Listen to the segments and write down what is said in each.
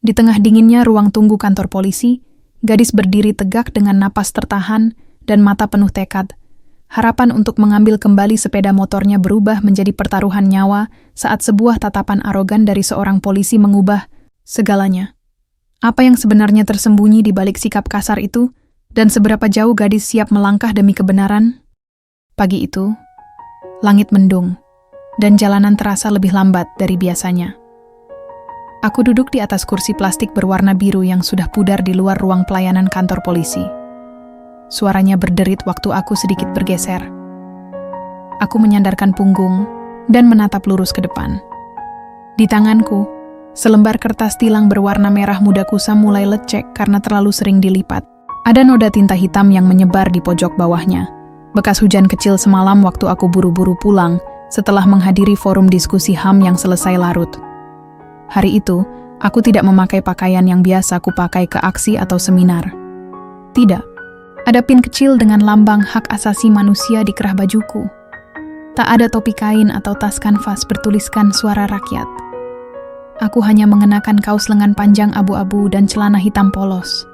Di tengah dinginnya ruang tunggu kantor polisi, gadis berdiri tegak dengan napas tertahan dan mata penuh tekad. Harapan untuk mengambil kembali sepeda motornya berubah menjadi pertaruhan nyawa saat sebuah tatapan arogan dari seorang polisi mengubah segalanya. Apa yang sebenarnya tersembunyi di balik sikap kasar itu, dan seberapa jauh gadis siap melangkah demi kebenaran? Pagi itu, langit mendung, dan jalanan terasa lebih lambat dari biasanya. Aku duduk di atas kursi plastik berwarna biru yang sudah pudar di luar ruang pelayanan kantor polisi. Suaranya berderit waktu aku sedikit bergeser. Aku menyandarkan punggung dan menatap lurus ke depan. Di tanganku, selembar kertas tilang berwarna merah muda kusam mulai lecek karena terlalu sering dilipat. Ada noda tinta hitam yang menyebar di pojok bawahnya. Bekas hujan kecil semalam waktu aku buru-buru pulang setelah menghadiri forum diskusi HAM yang selesai larut. Hari itu, aku tidak memakai pakaian yang biasa kupakai ke aksi atau seminar. Tidak. Ada pin kecil dengan lambang hak asasi manusia di kerah bajuku. Tak ada topi kain atau tas kanvas bertuliskan suara rakyat. Aku hanya mengenakan kaos lengan panjang abu-abu dan celana hitam polos.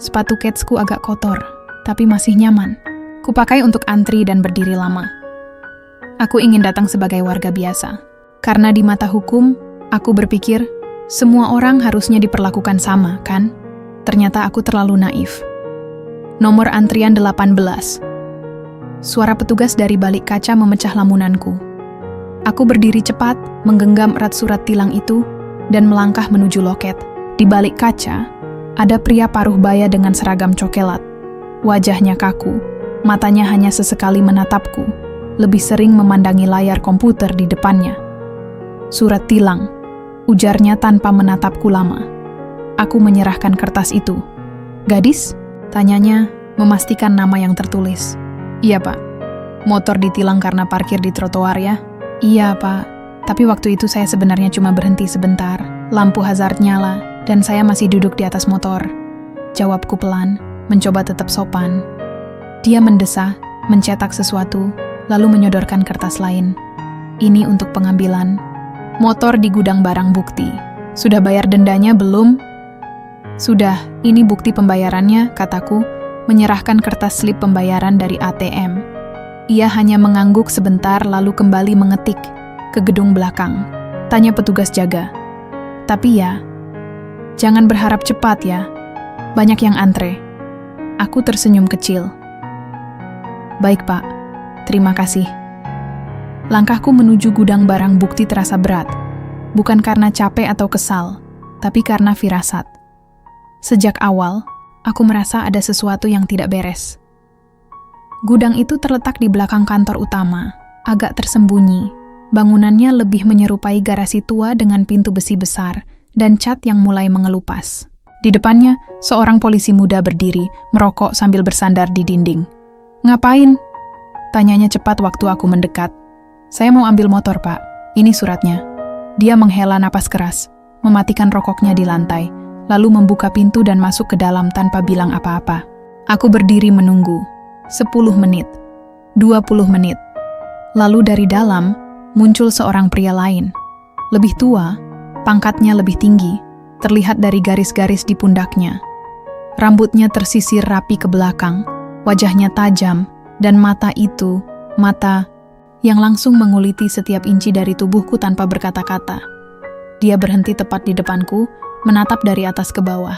Sepatu ketsku agak kotor, tapi masih nyaman. Kupakai untuk antri dan berdiri lama. Aku ingin datang sebagai warga biasa. Karena di mata hukum, aku berpikir, semua orang harusnya diperlakukan sama, kan? Ternyata aku terlalu naif. Nomor antrian 18. Suara petugas dari balik kaca memecah lamunanku. Aku berdiri cepat, menggenggam erat surat tilang itu, dan melangkah menuju loket. Di balik kaca, ada pria paruh baya dengan seragam cokelat. Wajahnya kaku, matanya hanya sesekali menatapku, lebih sering memandangi layar komputer di depannya. Surat tilang, ujarnya tanpa menatapku lama. Aku menyerahkan kertas itu. Gadis? Tanyanya, memastikan nama yang tertulis. Iya, Pak. Motor ditilang karena parkir di trotoar ya? Iya, Pak. Tapi waktu itu saya sebenarnya cuma berhenti sebentar. Lampu hazard nyala, dan saya masih duduk di atas motor. Jawabku pelan, mencoba tetap sopan. Dia mendesah, mencetak sesuatu, lalu menyodorkan kertas lain. Ini untuk pengambilan. Motor di gudang barang bukti. Sudah bayar dendanya belum? Sudah, ini bukti pembayarannya, kataku, menyerahkan kertas slip pembayaran dari ATM. Ia hanya mengangguk sebentar lalu kembali mengetik ke gedung belakang. Tanya petugas jaga. Tapi ya, jangan berharap cepat ya. Banyak yang antre. Aku tersenyum kecil. Baik, Pak. Terima kasih. Langkahku menuju gudang barang bukti terasa berat. Bukan karena capek atau kesal, tapi karena firasat. Sejak awal, aku merasa ada sesuatu yang tidak beres. Gudang itu terletak di belakang kantor utama, agak tersembunyi. Bangunannya lebih menyerupai garasi tua dengan pintu besi besar dan cat yang mulai mengelupas. Di depannya, seorang polisi muda berdiri, merokok sambil bersandar di dinding. "Ngapain?" tanyanya cepat waktu aku mendekat. "Saya mau ambil motor, Pak. Ini suratnya." Dia menghela napas keras, mematikan rokoknya di lantai, lalu membuka pintu dan masuk ke dalam tanpa bilang apa-apa. Aku berdiri menunggu. 10 menit. 20 menit. Lalu dari dalam, muncul seorang pria lain. Lebih tua, pangkatnya lebih tinggi, terlihat dari garis-garis di pundaknya. Rambutnya tersisir rapi ke belakang, wajahnya tajam, dan mata yang langsung menguliti setiap inci dari tubuhku tanpa berkata-kata. Dia berhenti tepat di depanku, menatap dari atas ke bawah.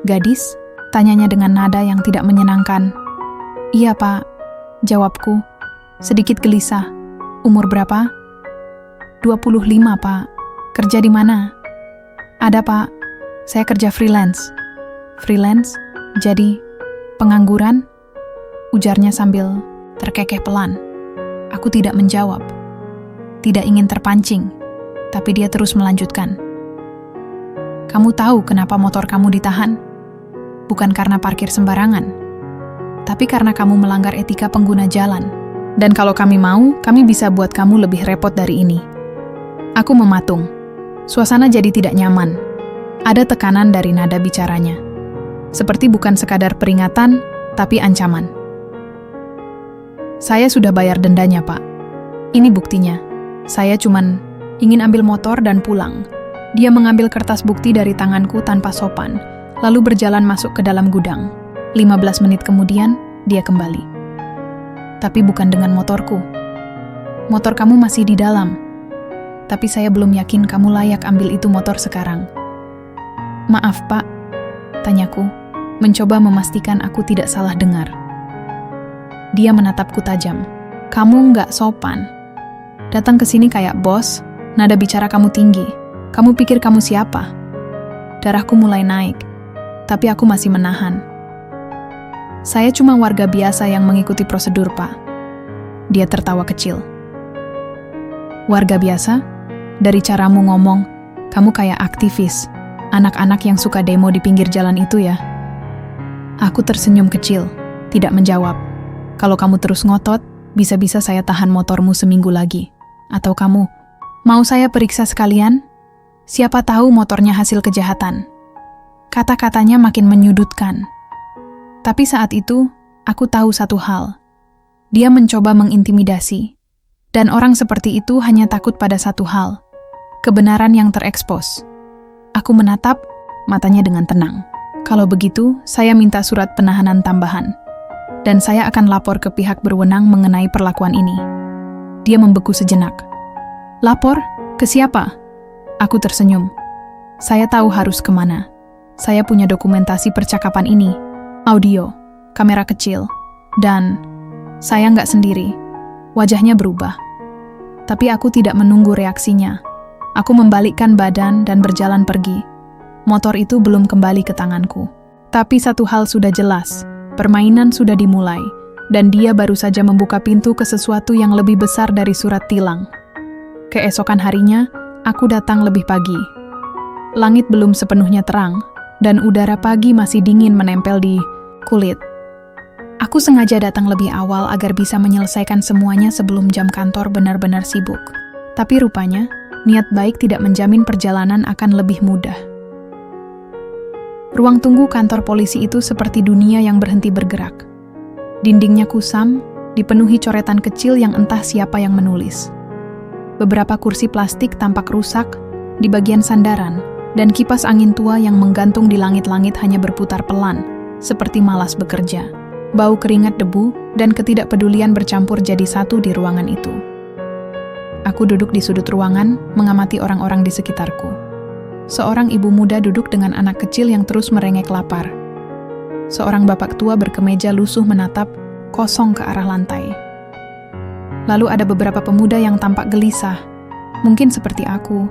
"Gadis?" tanyanya dengan nada yang tidak menyenangkan. "Iya, Pak," jawabku, sedikit gelisah. "Umur berapa?" 25, Pak. "Kerja di mana?" "Ada, Pak. Saya kerja freelance." "Freelance? Jadi pengangguran?" ujarnya sambil terkekeh pelan. Aku tidak menjawab. Tidak ingin terpancing, tapi dia terus melanjutkan. "Kamu tahu kenapa motor kamu ditahan? Bukan karena parkir sembarangan, tapi karena kamu melanggar etika pengguna jalan. Dan kalau kami mau, kami bisa buat kamu lebih repot dari ini." Aku mematung. Suasana jadi tidak nyaman. Ada tekanan dari nada bicaranya. Seperti bukan sekadar peringatan, tapi ancaman. "Saya sudah bayar dendanya, Pak. Ini buktinya. Saya cuman ingin ambil motor dan pulang." Dia mengambil kertas bukti dari tanganku tanpa sopan, lalu berjalan masuk ke dalam gudang. 15 menit kemudian, dia kembali. Tapi bukan dengan motorku. Motor kamu masih di dalam. Tapi saya belum yakin kamu layak ambil itu motor sekarang. Maaf, Pak, tanyaku, mencoba memastikan aku tidak salah dengar. Dia menatapku tajam. Kamu nggak sopan. Datang ke sini kayak bos, nada bicara kamu tinggi. Kamu pikir kamu siapa? Darahku mulai naik, tapi aku masih menahan. Saya cuma warga biasa yang mengikuti prosedur, Pak. Dia tertawa kecil. Warga biasa? Dari caramu ngomong, kamu kayak aktivis, anak-anak yang suka demo di pinggir jalan itu ya? Aku tersenyum kecil, tidak menjawab. Kalau kamu terus ngotot, bisa-bisa saya tahan motormu seminggu lagi. Atau kamu, mau saya periksa sekalian? Siapa tahu motornya hasil kejahatan. Kata-katanya makin menyudutkan. Tapi saat itu, aku tahu satu hal. Dia mencoba mengintimidasi. Dan orang seperti itu hanya takut pada satu hal. Kebenaran yang terekspos. Aku menatap, matanya dengan tenang. Kalau begitu, saya minta surat penahanan tambahan. Dan saya akan lapor ke pihak berwenang mengenai perlakuan ini. Dia membeku sejenak. Lapor? Ke siapa? Aku tersenyum. Saya tahu harus kemana. Saya punya dokumentasi percakapan ini. Audio, kamera kecil, dan saya nggak sendiri. Wajahnya berubah. Tapi aku tidak menunggu reaksinya. Aku membalikkan badan dan berjalan pergi. Motor itu belum kembali ke tanganku. Tapi satu hal sudah jelas. Permainan sudah dimulai, dan dia baru saja membuka pintu ke sesuatu yang lebih besar dari surat tilang. Keesokan harinya, aku datang lebih pagi. Langit belum sepenuhnya terang, dan udara pagi masih dingin menempel di kulit. Aku sengaja datang lebih awal agar bisa menyelesaikan semuanya sebelum jam kantor benar-benar sibuk. Tapi rupanya, niat baik tidak menjamin perjalanan akan lebih mudah. Ruang tunggu kantor polisi itu seperti dunia yang berhenti bergerak. Dindingnya kusam, dipenuhi coretan kecil yang entah siapa yang menulis. Beberapa kursi plastik tampak rusak di bagian sandaran, dan kipas angin tua yang menggantung di langit-langit hanya berputar pelan, seperti malas bekerja. Bau keringat debu dan ketidakpedulian bercampur jadi satu di ruangan itu. Aku duduk di sudut ruangan, mengamati orang-orang di sekitarku. Seorang ibu muda duduk dengan anak kecil yang terus merengek lapar. Seorang bapak tua berkemeja lusuh menatap kosong ke arah lantai. Lalu ada beberapa pemuda yang tampak gelisah, mungkin seperti aku,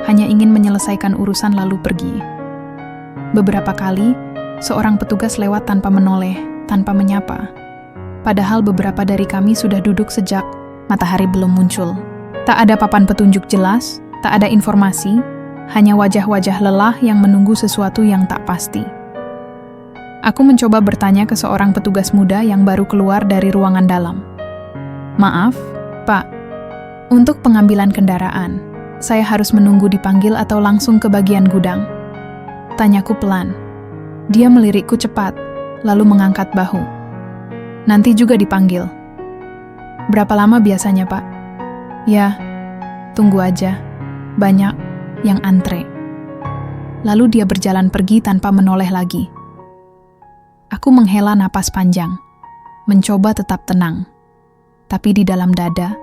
hanya ingin menyelesaikan urusan lalu pergi. Beberapa kali, seorang petugas lewat tanpa menoleh, tanpa menyapa. Padahal beberapa dari kami sudah duduk sejak matahari belum muncul. Tak ada papan petunjuk jelas, tak ada informasi, hanya wajah-wajah lelah yang menunggu sesuatu yang tak pasti. Aku mencoba bertanya ke seorang petugas muda yang baru keluar dari ruangan dalam. Maaf, Pak. Untuk pengambilan kendaraan, saya harus menunggu dipanggil atau langsung ke bagian gudang? Tanyaku pelan. Dia melirikku cepat, lalu mengangkat bahu. Nanti juga dipanggil. Berapa lama biasanya, Pak? Ya, tunggu aja. Banyak yang antre. Lalu dia berjalan pergi tanpa menoleh lagi. Aku menghela napas panjang, mencoba tetap tenang. Tapi di dalam dada,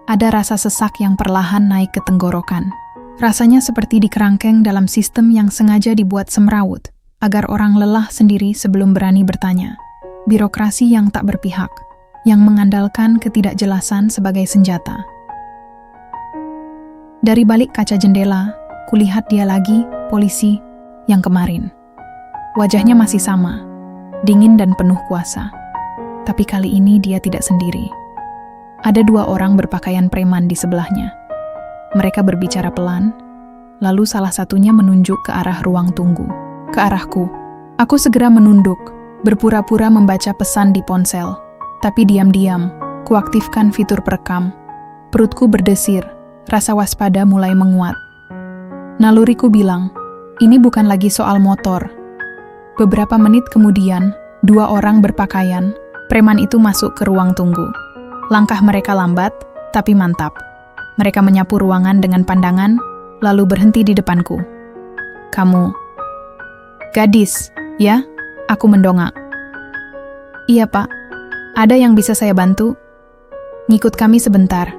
ada rasa sesak yang perlahan naik ke tenggorokan. Rasanya seperti dikerangkeng dalam sistem yang sengaja dibuat semrawut, agar orang lelah sendiri sebelum berani bertanya. Birokrasi yang tak berpihak, yang mengandalkan ketidakjelasan sebagai senjata. Dari balik kaca jendela, kulihat dia lagi, polisi, yang kemarin. Wajahnya masih sama, dingin dan penuh kuasa. Tapi kali ini dia tidak sendiri. Ada dua orang berpakaian preman di sebelahnya. Mereka berbicara pelan, lalu salah satunya menunjuk ke arah ruang tunggu. Ke arahku. Aku segera menunduk, berpura-pura membaca pesan di ponsel. Tapi diam-diam, kuaktifkan fitur perekam. Perutku berdesir, rasa waspada mulai menguat. Naluriku bilang, ini bukan lagi soal motor. Beberapa menit kemudian, dua orang berpakaian, preman itu masuk ke ruang tunggu. Langkah mereka lambat, tapi mantap. Mereka menyapu ruangan dengan pandangan, lalu berhenti di depanku. "Kamu gadis, ya?" Aku mendongak. "Iya, Pak. Ada yang bisa saya bantu?" "Ngikut kami sebentar.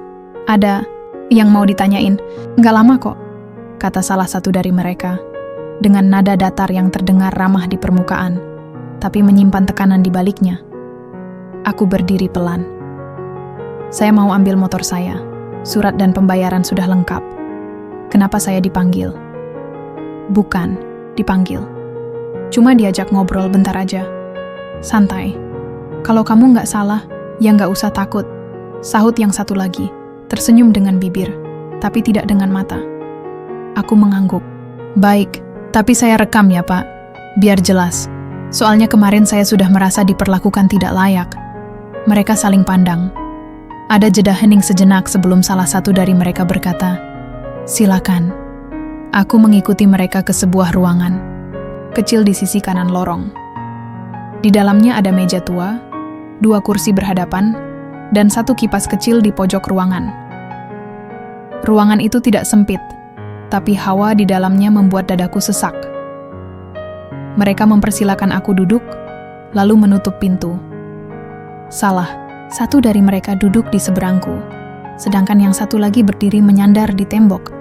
Ada yang mau ditanyain." "Nggak lama kok," kata salah satu dari mereka, dengan nada datar yang terdengar ramah di permukaan, tapi menyimpan tekanan di baliknya. Aku berdiri pelan. "Saya mau ambil motor saya. Surat dan pembayaran sudah lengkap." "Kenapa saya dipanggil?" "Bukan, dipanggil. Cuma diajak ngobrol bentar aja. Santai. Kalau kamu nggak salah, ya nggak usah takut," sahut yang satu lagi, tersenyum dengan bibir, tapi tidak dengan mata. Aku mengangguk. "Baik, tapi saya rekam ya, Pak. Biar jelas. Soalnya kemarin saya sudah merasa diperlakukan tidak layak." Mereka saling pandang. Ada jeda hening sejenak sebelum salah satu dari mereka berkata, "Silakan." Aku mengikuti mereka ke sebuah ruangan, kecil di sisi kanan lorong. Di dalamnya ada meja tua, 2 kursi berhadapan, dan 1 kipas kecil di pojok ruangan. Ruangan itu tidak sempit, tapi hawa di dalamnya membuat dadaku sesak. Mereka mempersilakan aku duduk, lalu menutup pintu. Salah, satu dari mereka duduk di seberangku, sedangkan yang satu lagi berdiri menyandar di tembok,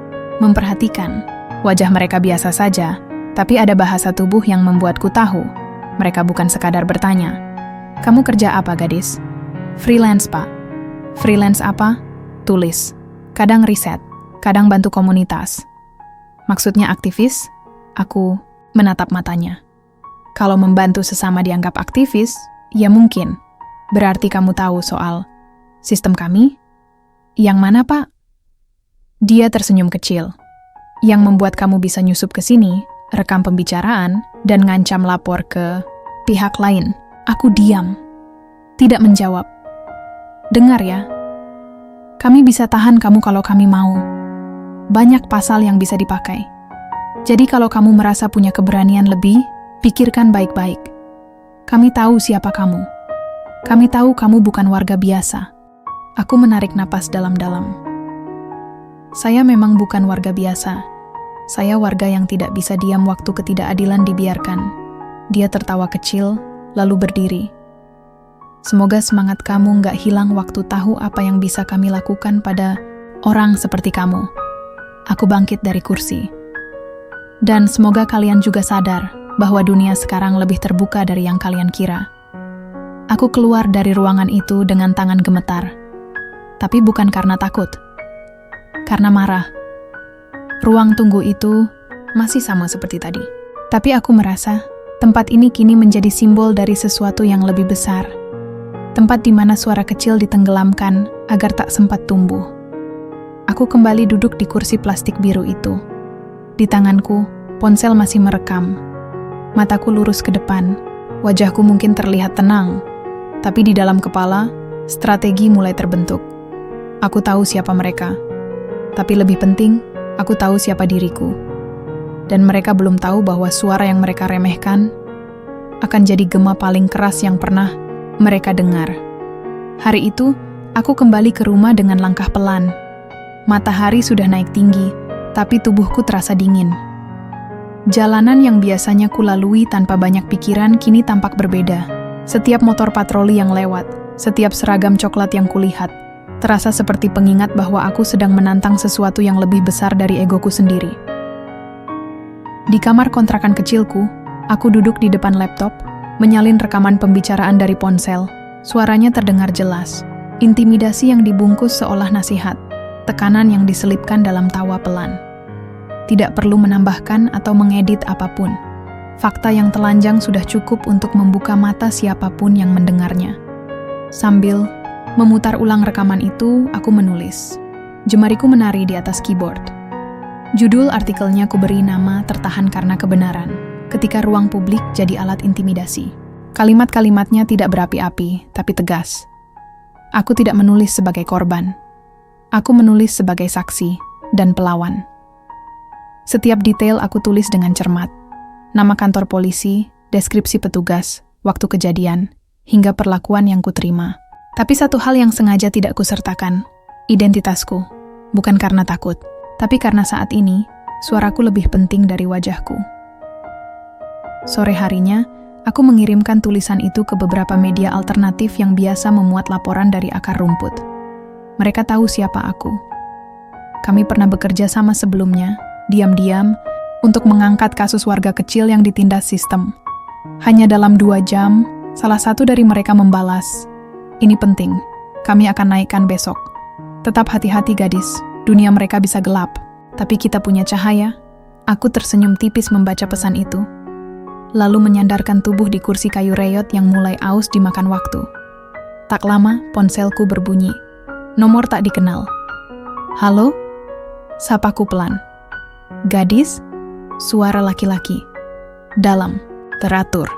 memperhatikan. Wajah mereka biasa saja, tapi ada bahasa tubuh yang membuatku tahu. Mereka bukan sekadar bertanya, "Kamu kerja apa, gadis?" "Freelance, Pak." "Freelance apa?" "Tulis. Kadang riset, kadang bantu komunitas." "Maksudnya aktivis?" Aku menatap matanya. "Kalau membantu sesama dianggap aktivis, ya mungkin. Berarti kamu tahu soal sistem kami?" "Yang mana, Pak?" Dia tersenyum kecil. "Yang membuat kamu bisa nyusup ke sini, rekam pembicaraan, dan ngancam lapor ke pihak lain." Aku diam, tidak menjawab. "Dengar ya, kami bisa tahan kamu kalau kami mau. Banyak pasal yang bisa dipakai. Jadi kalau kamu merasa punya keberanian lebih, pikirkan baik-baik. Kami tahu siapa kamu. Kami tahu kamu bukan warga biasa." Aku menarik napas dalam-dalam. Saya memang bukan warga biasa. Saya warga yang tidak bisa diam waktu ketidakadilan dibiarkan. Dia tertawa kecil, lalu berdiri. "Semoga semangat kamu nggak hilang waktu tahu apa yang bisa kami lakukan pada orang seperti kamu." Aku bangkit dari kursi. "Dan semoga kalian juga sadar bahwa dunia sekarang lebih terbuka dari yang kalian kira." Aku keluar dari ruangan itu dengan tangan gemetar. Tapi bukan karena takut. Karena marah. Ruang tunggu itu masih sama seperti tadi. Tapi aku merasa tempat ini kini menjadi simbol dari sesuatu yang lebih besar. Tempat di mana suara kecil ditenggelamkan agar tak sempat tumbuh. Aku kembali duduk di kursi plastik biru itu. Di tanganku, ponsel masih merekam. Mataku lurus ke depan. Wajahku mungkin terlihat tenang. Tapi di dalam kepala, strategi mulai terbentuk. Aku tahu siapa mereka. Tapi lebih penting, aku tahu siapa diriku. Dan mereka belum tahu bahwa suara yang mereka remehkan akan jadi gema paling keras yang pernah mereka dengar. Hari itu, aku kembali ke rumah dengan langkah pelan. Matahari sudah naik tinggi, tapi tubuhku terasa dingin. Jalanan yang biasanya kulalui tanpa banyak pikiran kini tampak berbeda. Setiap motor patroli yang lewat, setiap seragam coklat yang kulihat, terasa seperti pengingat bahwa aku sedang menantang sesuatu yang lebih besar dari egoku sendiri. Di kamar kontrakan kecilku, aku duduk di depan laptop, menyalin rekaman pembicaraan dari ponsel. Suaranya terdengar jelas, intimidasi yang dibungkus seolah nasihat, tekanan yang diselipkan dalam tawa pelan. Tidak perlu menambahkan atau mengedit apapun. Fakta yang telanjang sudah cukup untuk membuka mata siapapun yang mendengarnya. Sambil memutar ulang rekaman itu, aku menulis. Jemariku menari di atas keyboard. Judul artikelnya kuberi nama "Tertahan Karena Kebenaran", ketika ruang publik jadi alat intimidasi. Kalimat-kalimatnya tidak berapi-api, tapi tegas. Aku tidak menulis sebagai korban. Aku menulis sebagai saksi dan pelawan. Setiap detail aku tulis dengan cermat. Nama kantor polisi, deskripsi petugas, waktu kejadian, hingga perlakuan yang kuterima. Tapi satu hal yang sengaja tidak kusertakan, identitasku. Bukan karena takut, Tapi karena saat ini, suaraku lebih penting dari wajahku. Sore harinya, aku mengirimkan tulisan itu ke beberapa media alternatif yang biasa memuat laporan dari akar rumput. Mereka tahu siapa aku. Kami pernah bekerja sama sebelumnya, diam-diam, untuk mengangkat kasus warga kecil yang ditindas sistem. Hanya dalam 2 jam, salah satu dari mereka membalas, "Ini penting, kami akan naikkan besok. Tetap hati-hati gadis, dunia mereka bisa gelap, tapi kita punya cahaya." Aku tersenyum tipis membaca pesan itu, lalu menyandarkan tubuh di kursi kayu reyot yang mulai aus dimakan waktu. Tak lama, ponselku berbunyi. Nomor tak dikenal. "Halo?" Sapaku pelan. "Gadis?" Suara laki-laki. Dalam, teratur,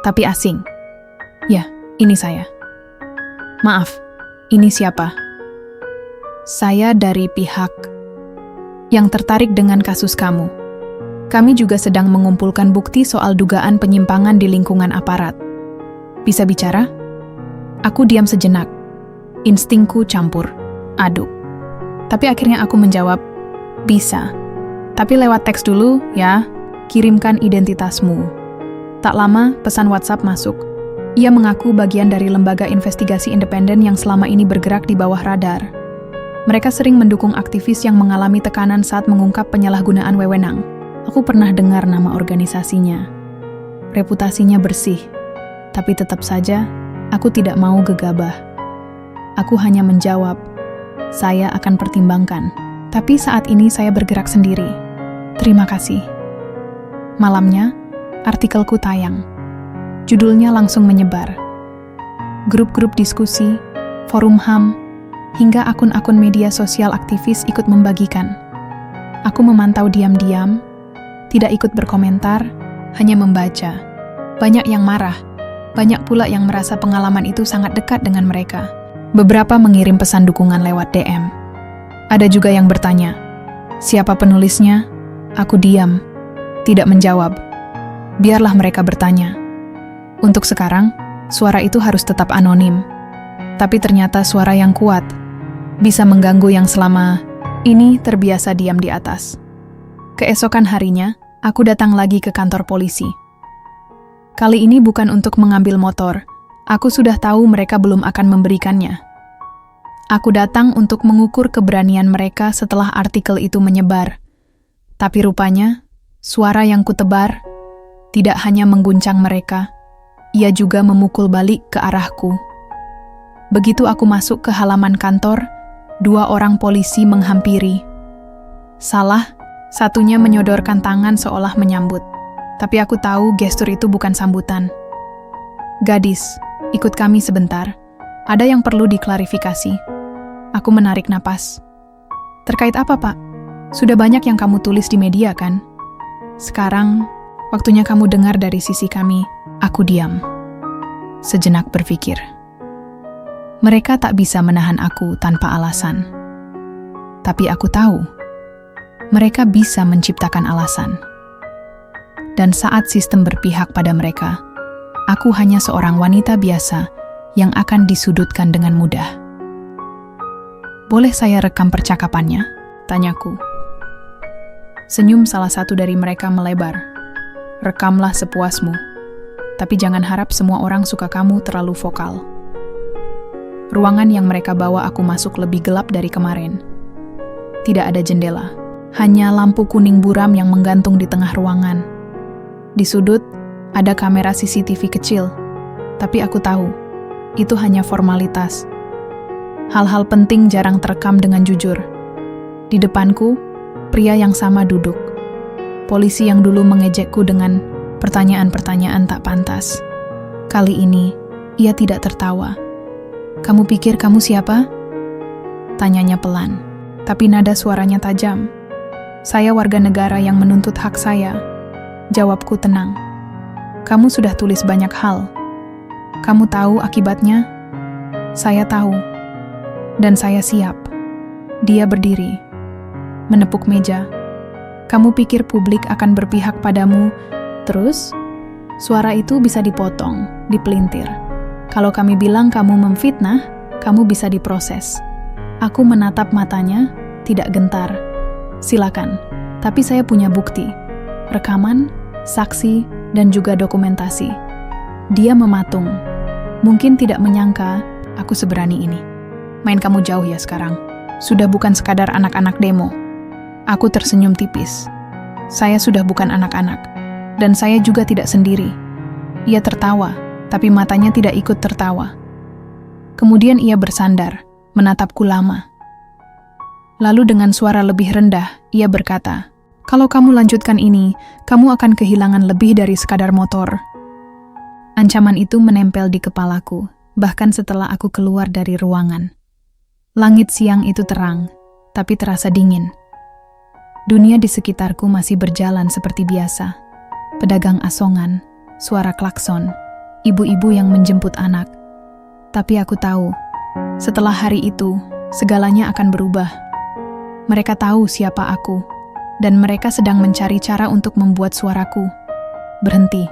tapi asing. "Ya, ini saya." "Maaf, ini siapa?" "Saya dari pihak yang tertarik dengan kasus kamu. Kami juga sedang mengumpulkan bukti soal dugaan penyimpangan di lingkungan aparat. Bisa bicara?" Aku diam sejenak. Instingku campur aduk. Tapi akhirnya aku menjawab, "Bisa. Tapi lewat teks dulu, ya. Kirimkan identitasmu." Tak lama, pesan WhatsApp masuk. Ia mengaku bagian dari lembaga investigasi independen yang selama ini bergerak di bawah radar. Mereka sering mendukung aktivis yang mengalami tekanan saat mengungkap penyalahgunaan wewenang. Aku pernah dengar nama organisasinya. Reputasinya bersih, tapi tetap saja aku tidak mau gegabah. Aku hanya menjawab, "Saya akan pertimbangkan. Tapi saat ini saya bergerak sendiri. Terima kasih." Malamnya, artikelku tayang. Judulnya langsung menyebar. Grup-grup diskusi, forum HAM, hingga akun-akun media sosial aktivis ikut membagikan. Aku memantau diam-diam, tidak ikut berkomentar, hanya membaca. Banyak yang marah, banyak pula yang merasa pengalaman itu sangat dekat dengan mereka. Beberapa mengirim pesan dukungan lewat DM. Ada juga yang bertanya, "Siapa penulisnya?" Aku diam, tidak menjawab. Biarlah mereka bertanya. Untuk sekarang, suara itu harus tetap anonim. Tapi ternyata suara yang kuat bisa mengganggu yang selama ini terbiasa diam di atas. Keesokan harinya, aku datang lagi ke kantor polisi. Kali ini bukan untuk mengambil motor. Aku sudah tahu mereka belum akan memberikannya. Aku datang untuk mengukur keberanian mereka setelah artikel itu menyebar. Tapi rupanya, suara yang kutebar tidak hanya mengguncang mereka, ia juga memukul balik ke arahku. Begitu aku masuk ke halaman kantor, 2 orang polisi menghampiri. Salah, satunya menyodorkan tangan seolah menyambut. Tapi aku tahu gestur itu bukan sambutan. "Gadis, ikut kami sebentar. Ada yang perlu diklarifikasi." Aku menarik napas. "Terkait apa, Pak? Sudah banyak yang kamu tulis di media, kan? Sekarang, waktunya kamu dengar dari sisi kami." Aku diam. Sejenak berpikir. Mereka tak bisa menahan aku tanpa alasan. Tapi aku tahu, mereka bisa menciptakan alasan. Dan saat sistem berpihak pada mereka, aku hanya seorang wanita biasa yang akan disudutkan dengan mudah. "Boleh saya rekam percakapannya?" tanyaku. Senyum salah satu dari mereka melebar. "Rekamlah sepuasmu. Tapi jangan harap semua orang suka kamu terlalu vokal." Ruangan yang mereka bawa aku masuk lebih gelap dari kemarin. Tidak ada jendela, hanya lampu kuning buram yang menggantung di tengah ruangan. Di sudut, ada kamera CCTV kecil, tapi aku tahu, itu hanya formalitas. Hal-hal penting jarang terekam dengan jujur. Di depanku, pria yang sama duduk. Polisi yang dulu mengejekku dengan pertanyaan-pertanyaan tak pantas. Kali ini, ia tidak tertawa. "Kamu pikir kamu siapa?" tanyanya pelan, tapi nada suaranya tajam. "Saya warga negara yang menuntut hak saya." Jawabku tenang. "Kamu sudah tulis banyak hal. Kamu tahu akibatnya?" "Saya tahu. Dan saya siap." Dia berdiri, menepuk meja. "Kamu pikir publik akan berpihak padamu?" Terus, suara itu bisa dipotong, dipelintir. "Kalau kami bilang kamu memfitnah, kamu bisa diproses." Aku menatap matanya, tidak gentar. Silakan, tapi saya punya bukti, rekaman, saksi, dan juga dokumentasi. Dia mematung. Mungkin tidak menyangka aku seberani ini. Main kamu jauh ya sekarang. Sudah bukan sekadar anak-anak demo. Aku tersenyum tipis. Saya sudah bukan anak-anak. Dan saya juga tidak sendiri. Ia tertawa, tapi matanya tidak ikut tertawa. Kemudian ia bersandar, menatapku lama. Lalu dengan suara lebih rendah, ia berkata, "Kalau kamu lanjutkan ini, kamu akan kehilangan lebih dari sekadar motor." Ancaman itu menempel di kepalaku, bahkan setelah aku keluar dari ruangan. Langit siang itu terang, tapi terasa dingin. Dunia di sekitarku masih berjalan seperti biasa. Pedagang asongan, suara klakson, ibu-ibu yang menjemput anak. Tapi aku tahu, setelah hari itu, segalanya akan berubah. Mereka tahu siapa aku, dan mereka sedang mencari cara untuk membuat suaraku berhenti.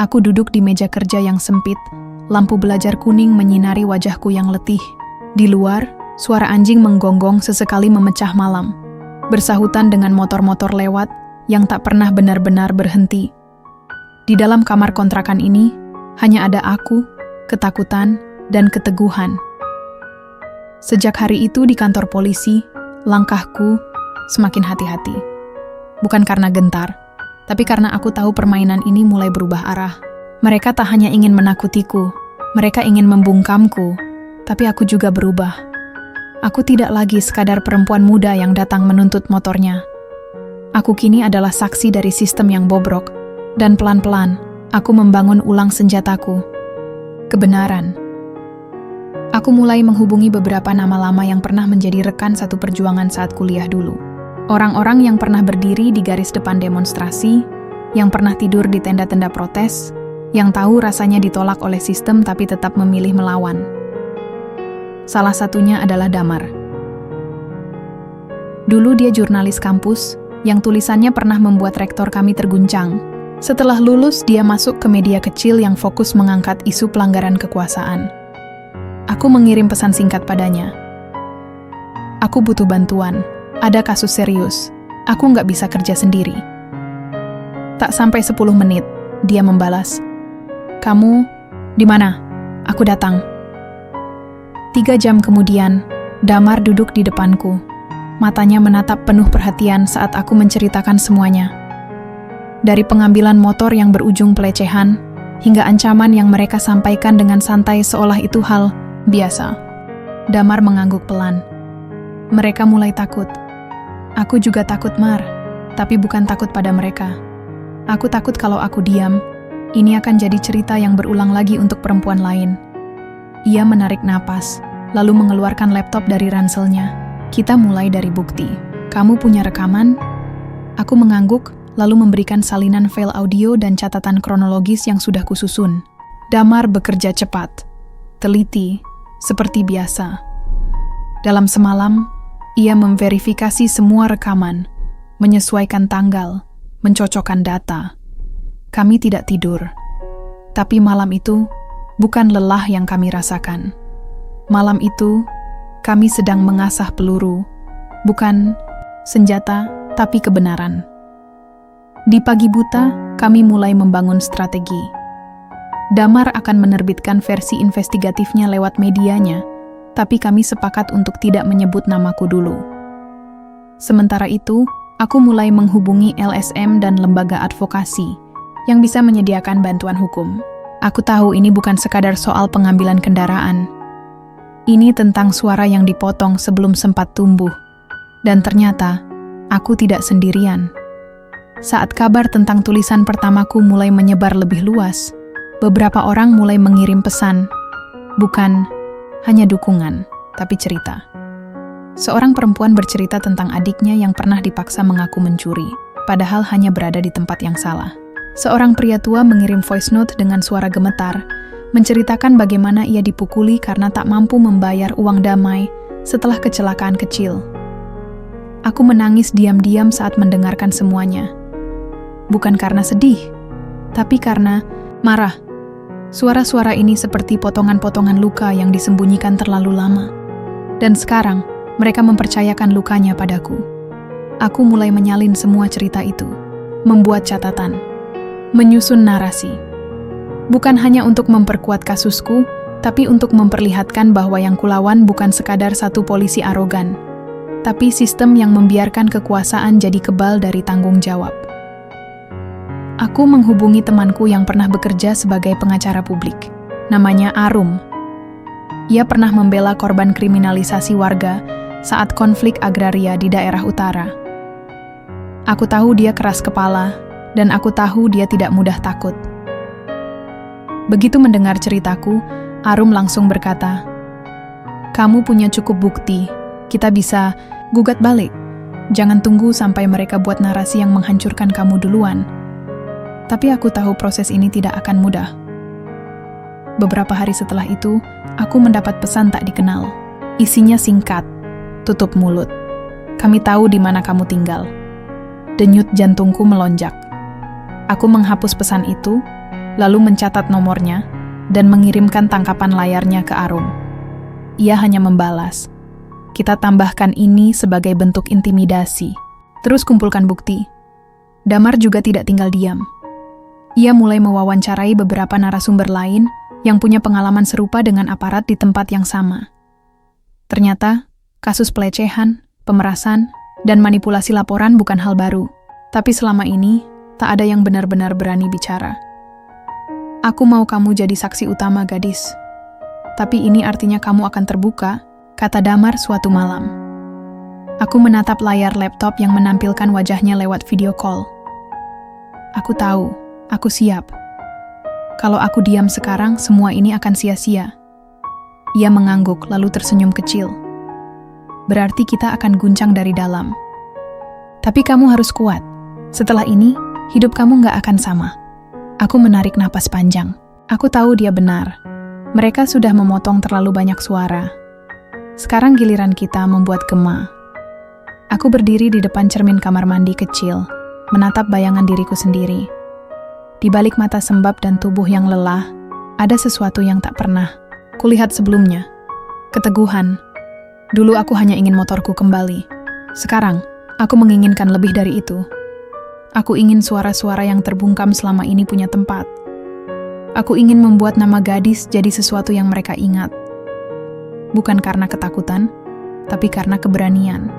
Aku duduk di meja kerja yang sempit, lampu belajar kuning menyinari wajahku yang letih. Di luar, suara anjing menggonggong sesekali memecah malam, bersahutan dengan motor-motor lewat yang tak pernah benar-benar berhenti. Di dalam kamar kontrakan ini, hanya ada aku, ketakutan, dan keteguhan. Sejak hari itu di kantor polisi, langkahku semakin hati-hati. Bukan karena gentar, tapi karena aku tahu permainan ini mulai berubah arah. Mereka tak hanya ingin menakutiku, mereka ingin membungkamku, tapi aku juga berubah. Aku tidak lagi sekadar perempuan muda yang datang menuntut motornya. Aku kini adalah saksi dari sistem yang bobrok, dan pelan-pelan aku membangun ulang senjataku. Kebenaran. Aku mulai menghubungi beberapa nama lama yang pernah menjadi rekan satu perjuangan saat kuliah dulu. Orang-orang yang pernah berdiri di garis depan demonstrasi, yang pernah tidur di tenda-tenda protes, yang tahu rasanya ditolak oleh sistem tapi tetap memilih melawan. Salah satunya adalah Damar. Dulu dia jurnalis kampus, yang tulisannya pernah membuat rektor kami terguncang. Setelah lulus, dia masuk ke media kecil yang fokus mengangkat isu pelanggaran kekuasaan. Aku mengirim pesan singkat padanya. Aku butuh bantuan. Ada kasus serius. Aku nggak bisa kerja sendiri. Tak sampai 10 menit, dia membalas. Kamu di mana? Aku datang. 3 jam kemudian, Damar duduk di depanku. Matanya menatap penuh perhatian saat aku menceritakan semuanya. Dari pengambilan motor yang berujung pelecehan, hingga ancaman yang mereka sampaikan dengan santai seolah itu hal biasa. Damar mengangguk pelan. Mereka mulai takut. Aku juga takut, Mar. Tapi bukan takut pada mereka. Aku takut kalau aku diam, ini akan jadi cerita yang berulang lagi untuk perempuan lain. Ia menarik napas, lalu mengeluarkan laptop dari ranselnya. Kita mulai dari bukti. Kamu punya rekaman? Aku mengangguk, lalu memberikan salinan file audio dan catatan kronologis yang sudah kususun. Damar bekerja cepat, teliti, seperti biasa. Dalam semalam, ia memverifikasi semua rekaman, menyesuaikan tanggal, mencocokkan data. Kami tidak tidur. Tapi malam itu, bukan lelah yang kami rasakan. Malam itu, kami sedang mengasah peluru, bukan senjata, tapi kebenaran. Di pagi buta, kami mulai membangun strategi. Damar akan menerbitkan versi investigatifnya lewat medianya, tapi kami sepakat untuk tidak menyebut namaku dulu. Sementara itu, aku mulai menghubungi LSM dan lembaga advokasi yang bisa menyediakan bantuan hukum. Aku tahu ini bukan sekadar soal pengambilan kendaraan. Ini tentang suara yang dipotong sebelum sempat tumbuh. Dan ternyata, aku tidak sendirian. Saat kabar tentang tulisan pertamaku mulai menyebar lebih luas, beberapa orang mulai mengirim pesan, bukan hanya dukungan, tapi cerita. Seorang perempuan bercerita tentang adiknya yang pernah dipaksa mengaku mencuri, padahal hanya berada di tempat yang salah. Seorang pria tua mengirim voice note dengan suara gemetar, menceritakan bagaimana ia dipukuli karena tak mampu membayar uang damai setelah kecelakaan kecil. Aku menangis diam-diam saat mendengarkan semuanya. Bukan karena sedih, tapi karena marah. Suara-suara ini seperti potongan-potongan luka yang disembunyikan terlalu lama. Dan sekarang, mereka mempercayakan lukanya padaku. Aku mulai menyalin semua cerita itu, membuat catatan, menyusun narasi. Bukan hanya untuk memperkuat kasusku, tapi untuk memperlihatkan bahwa yang kulawan bukan sekadar satu polisi arogan, tapi sistem yang membiarkan kekuasaan jadi kebal dari tanggung jawab. Aku menghubungi temanku yang pernah bekerja sebagai pengacara publik. Namanya Arum. Ia pernah membela korban kriminalisasi warga saat konflik agraria di daerah utara. Aku tahu dia keras kepala, dan aku tahu dia tidak mudah takut. Begitu mendengar ceritaku, Arum langsung berkata, "Kamu punya cukup bukti, kita bisa gugat balik. Jangan tunggu sampai mereka buat narasi yang menghancurkan kamu duluan." Tapi aku tahu proses ini tidak akan mudah. Beberapa hari setelah itu, aku mendapat pesan tak dikenal. Isinya singkat, tutup mulut. "Kami tahu di mana kamu tinggal." Denyut jantungku melonjak. Aku menghapus pesan itu, lalu mencatat nomornya, dan mengirimkan tangkapan layarnya ke Arum. Ia hanya membalas, "Kita tambahkan ini sebagai bentuk intimidasi. Terus kumpulkan bukti." Damar juga tidak tinggal diam. Ia mulai mewawancarai beberapa narasumber lain yang punya pengalaman serupa dengan aparat di tempat yang sama. Ternyata, kasus pelecehan, pemerasan, dan manipulasi laporan bukan hal baru. Tapi selama ini, tak ada yang benar-benar berani bicara. "Aku mau kamu jadi saksi utama, gadis. Tapi ini artinya kamu akan terbuka," kata Damar suatu malam. Aku menatap layar laptop yang menampilkan wajahnya lewat video call. Aku tahu, aku siap. Kalau aku diam sekarang, semua ini akan sia-sia. Ia mengangguk lalu tersenyum kecil. "Berarti kita akan guncang dari dalam. Tapi kamu harus kuat. Setelah ini, hidup kamu gak akan sama." Aku menarik napas panjang. Aku tahu dia benar. Mereka sudah memotong terlalu banyak suara. Sekarang giliran kita membuat gema. Aku berdiri di depan cermin kamar mandi kecil, menatap bayangan diriku sendiri. Di balik mata sembab dan tubuh yang lelah, ada sesuatu yang tak pernah kulihat sebelumnya. Keteguhan. Dulu aku hanya ingin motorku kembali. Sekarang, aku menginginkan lebih dari itu. Aku ingin suara-suara yang terbungkam selama ini punya tempat. Aku ingin membuat nama gadis jadi sesuatu yang mereka ingat. Bukan karena ketakutan, tapi karena keberanian.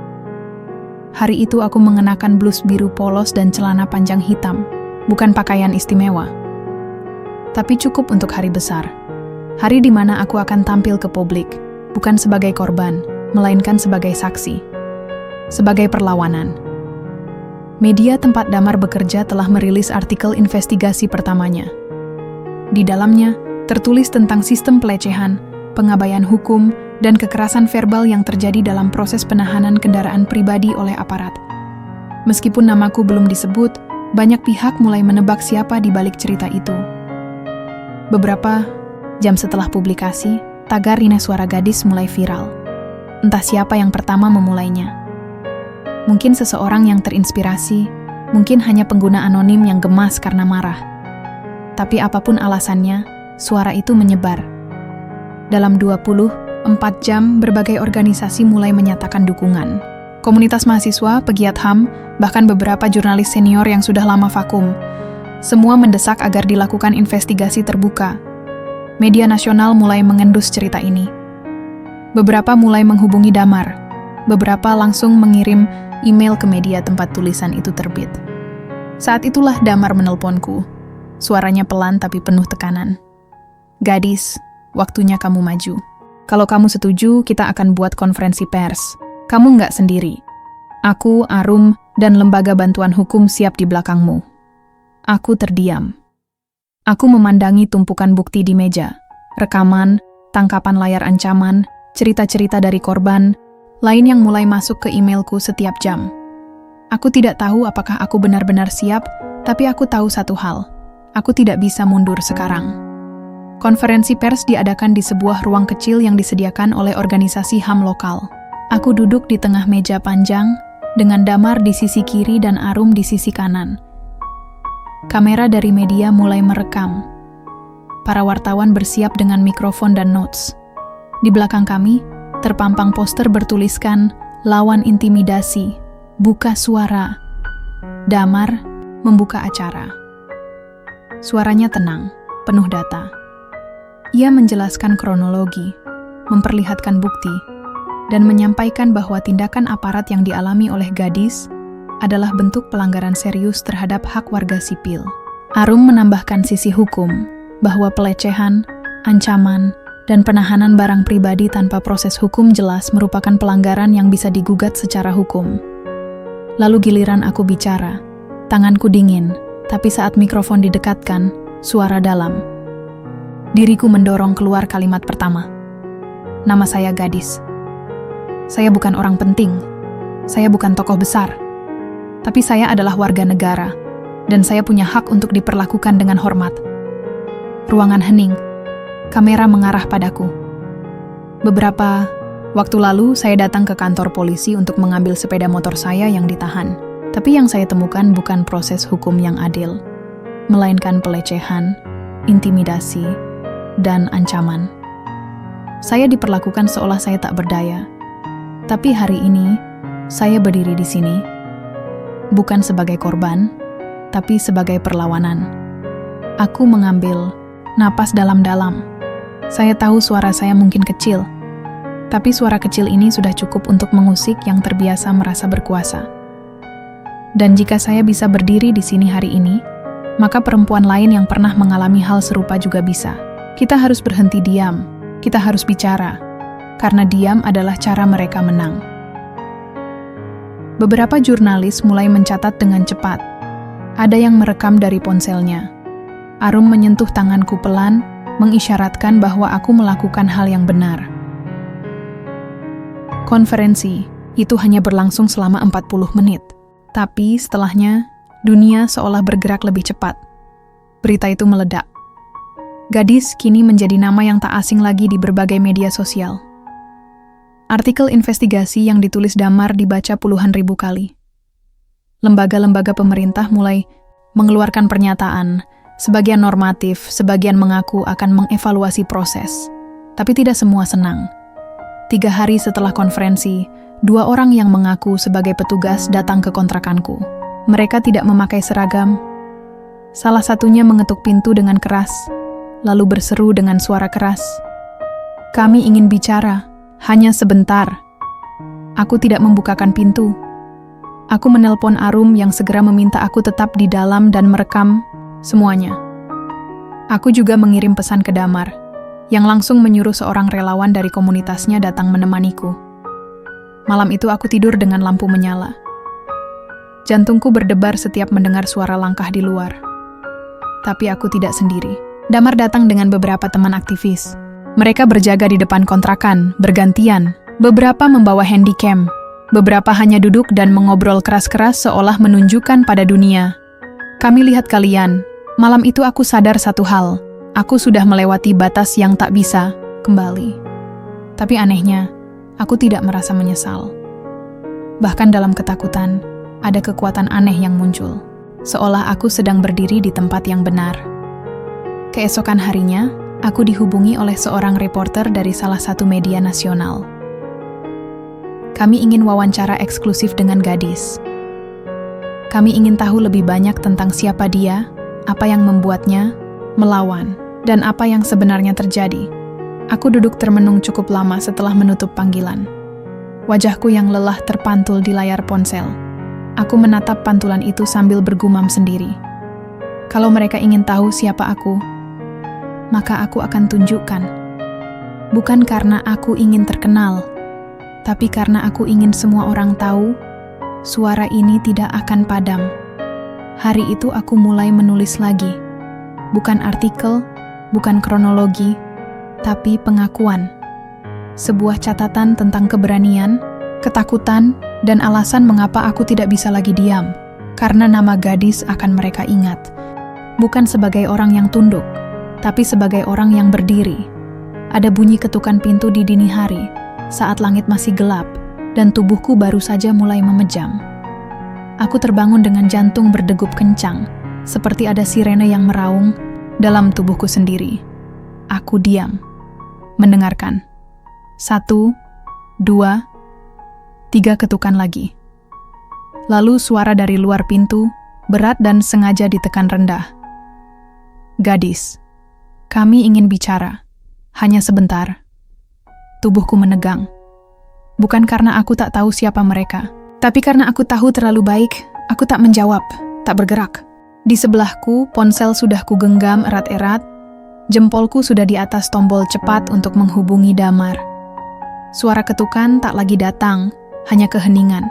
Hari itu aku mengenakan blus biru polos dan celana panjang hitam. Bukan pakaian istimewa. Tapi cukup untuk hari besar. Hari di mana aku akan tampil ke publik, bukan sebagai korban, melainkan sebagai saksi. Sebagai perlawanan. Media tempat Damar bekerja telah merilis artikel investigasi pertamanya. Di dalamnya, tertulis tentang sistem pelecehan, pengabaian hukum, dan kekerasan verbal yang terjadi dalam proses penahanan kendaraan pribadi oleh aparat. Meskipun namaku belum disebut, banyak pihak mulai menebak siapa di balik cerita itu. Beberapa jam setelah publikasi, tagar Rina Suara Gadis mulai viral. Entah siapa yang pertama memulainya. Mungkin seseorang yang terinspirasi, mungkin hanya pengguna anonim yang gemas karena marah. Tapi apapun alasannya, suara itu menyebar. Dalam 24 jam, berbagai organisasi mulai menyatakan dukungan. Komunitas mahasiswa, pegiat HAM, bahkan beberapa jurnalis senior yang sudah lama vakum. Semua mendesak agar dilakukan investigasi terbuka. Media nasional mulai mengendus cerita ini. Beberapa mulai menghubungi Damar. Beberapa langsung mengirim email ke media tempat tulisan itu terbit. Saat itulah Damar menelponku. Suaranya pelan tapi penuh tekanan. "Gadis, waktunya kamu maju. Kalau kamu setuju, kita akan buat konferensi pers. Kamu nggak sendiri. Aku, Arum, dan Lembaga Bantuan Hukum siap di belakangmu." Aku terdiam. Aku memandangi tumpukan bukti di meja. Rekaman, tangkapan layar ancaman, cerita-cerita dari korban, lain yang mulai masuk ke emailku setiap jam. Aku tidak tahu apakah aku benar-benar siap, tapi aku tahu satu hal. Aku tidak bisa mundur sekarang. Konferensi pers diadakan di sebuah ruang kecil yang disediakan oleh organisasi HAM lokal. Aku duduk di tengah meja panjang, dengan Damar di sisi kiri dan Arum di sisi kanan. Kamera dari media mulai merekam. Para wartawan bersiap dengan mikrofon dan notes. Di belakang kami, terpampang poster bertuliskan "Lawan Intimidasi, Buka suara. Damar membuka acara. Suaranya tenang, penuh data. Ia menjelaskan kronologi, memperlihatkan bukti, dan menyampaikan bahwa tindakan aparat yang dialami oleh gadis adalah bentuk pelanggaran serius terhadap hak warga sipil. Arum menambahkan sisi hukum, bahwa pelecehan, ancaman, dan penahanan barang pribadi tanpa proses hukum jelas merupakan pelanggaran yang bisa digugat secara hukum. Lalu giliran aku bicara, tanganku dingin, tapi saat mikrofon didekatkan, suara dalam. Diriku mendorong keluar kalimat pertama. Nama saya Gadis. Saya bukan orang penting, saya bukan tokoh besar, tapi saya adalah warga negara, dan saya punya hak untuk diperlakukan dengan hormat. Ruangan hening, kamera mengarah padaku. Beberapa waktu lalu saya datang ke kantor polisi untuk mengambil sepeda motor saya yang ditahan. Tapi yang saya temukan bukan proses hukum yang adil, melainkan pelecehan, intimidasi, dan ancaman. Saya diperlakukan seolah saya tak berdaya. Tapi hari ini, saya berdiri di sini, bukan sebagai korban, tapi sebagai perlawanan. Aku mengambil napas dalam-dalam. Saya tahu suara saya mungkin kecil, tapi suara kecil ini sudah cukup untuk mengusik yang terbiasa merasa berkuasa. Dan jika saya bisa berdiri di sini hari ini, maka perempuan lain yang pernah mengalami hal serupa juga bisa. Kita harus berhenti diam, kita harus bicara, karena diam adalah cara mereka menang. Beberapa jurnalis mulai mencatat dengan cepat. Ada yang merekam dari ponselnya. Arum menyentuh tanganku pelan, mengisyaratkan bahwa aku melakukan hal yang benar. Konferensi itu hanya berlangsung selama 40 menit. Tapi setelahnya, dunia seolah bergerak lebih cepat. Berita itu meledak. Gadis kini menjadi nama yang tak asing lagi di berbagai media sosial. Artikel investigasi yang ditulis Damar dibaca puluhan ribu kali. Lembaga-lembaga pemerintah mulai mengeluarkan pernyataan, sebagian normatif, sebagian mengaku akan mengevaluasi proses. Tapi tidak semua senang. 3 hari setelah konferensi, 2 orang yang mengaku sebagai petugas datang ke kontrakanku. Mereka tidak memakai seragam. Salah satunya mengetuk pintu dengan keras, lalu berseru dengan suara keras. Kami ingin bicara, hanya sebentar. Aku tidak membukakan pintu. Aku menelpon Arum yang segera meminta aku tetap di dalam dan merekam semuanya. Aku juga mengirim pesan ke Damar, yang langsung menyuruh seorang relawan dari komunitasnya datang menemaniku. Malam itu aku tidur dengan lampu menyala. Jantungku berdebar setiap mendengar suara langkah di luar. Tapi aku tidak sendiri. Damar datang dengan beberapa teman aktivis. Mereka berjaga di depan kontrakan, bergantian. Beberapa membawa handycam. Beberapa hanya duduk dan mengobrol keras-keras seolah menunjukkan pada dunia. Kami lihat kalian. Malam itu aku sadar satu hal. Aku sudah melewati batas yang tak bisa kembali. Tapi anehnya, aku tidak merasa menyesal. Bahkan dalam ketakutan, ada kekuatan aneh yang muncul. Seolah aku sedang berdiri di tempat yang benar. Keesokan harinya, aku dihubungi oleh seorang reporter dari salah satu media nasional. Kami ingin wawancara eksklusif dengan Gadis. Kami ingin tahu lebih banyak tentang siapa dia, apa yang membuatnya melawan, dan apa yang sebenarnya terjadi. Aku duduk termenung cukup lama setelah menutup panggilan. Wajahku yang lelah terpantul di layar ponsel. Aku menatap pantulan itu sambil bergumam sendiri. Kalau mereka ingin tahu siapa aku, maka aku akan tunjukkan. Bukan karena aku ingin terkenal, tapi karena aku ingin semua orang tahu, suara ini tidak akan padam. Hari itu aku mulai menulis lagi. Bukan artikel, bukan kronologi, tapi pengakuan. Sebuah catatan tentang keberanian, ketakutan, dan alasan mengapa aku tidak bisa lagi diam. Karena nama Gadis akan mereka ingat. Bukan sebagai orang yang tunduk, tapi sebagai orang yang berdiri. Ada bunyi ketukan pintu di dini hari, saat langit masih gelap, dan tubuhku baru saja mulai memejam. Aku terbangun dengan jantung berdegup kencang, seperti ada sirene yang meraung dalam tubuhku sendiri. Aku diam, mendengarkan. 1, 2, 3 ketukan lagi. Lalu suara dari luar pintu, berat dan sengaja ditekan rendah. "Gadis, kami ingin bicara. Hanya sebentar." Tubuhku menegang. Bukan karena aku tak tahu siapa mereka, tapi karena aku tahu terlalu baik, aku tak menjawab, tak bergerak. Di sebelahku, ponsel sudah kugenggam erat-erat, jempolku sudah di atas tombol cepat untuk menghubungi Damar. Suara ketukan tak lagi datang, hanya keheningan.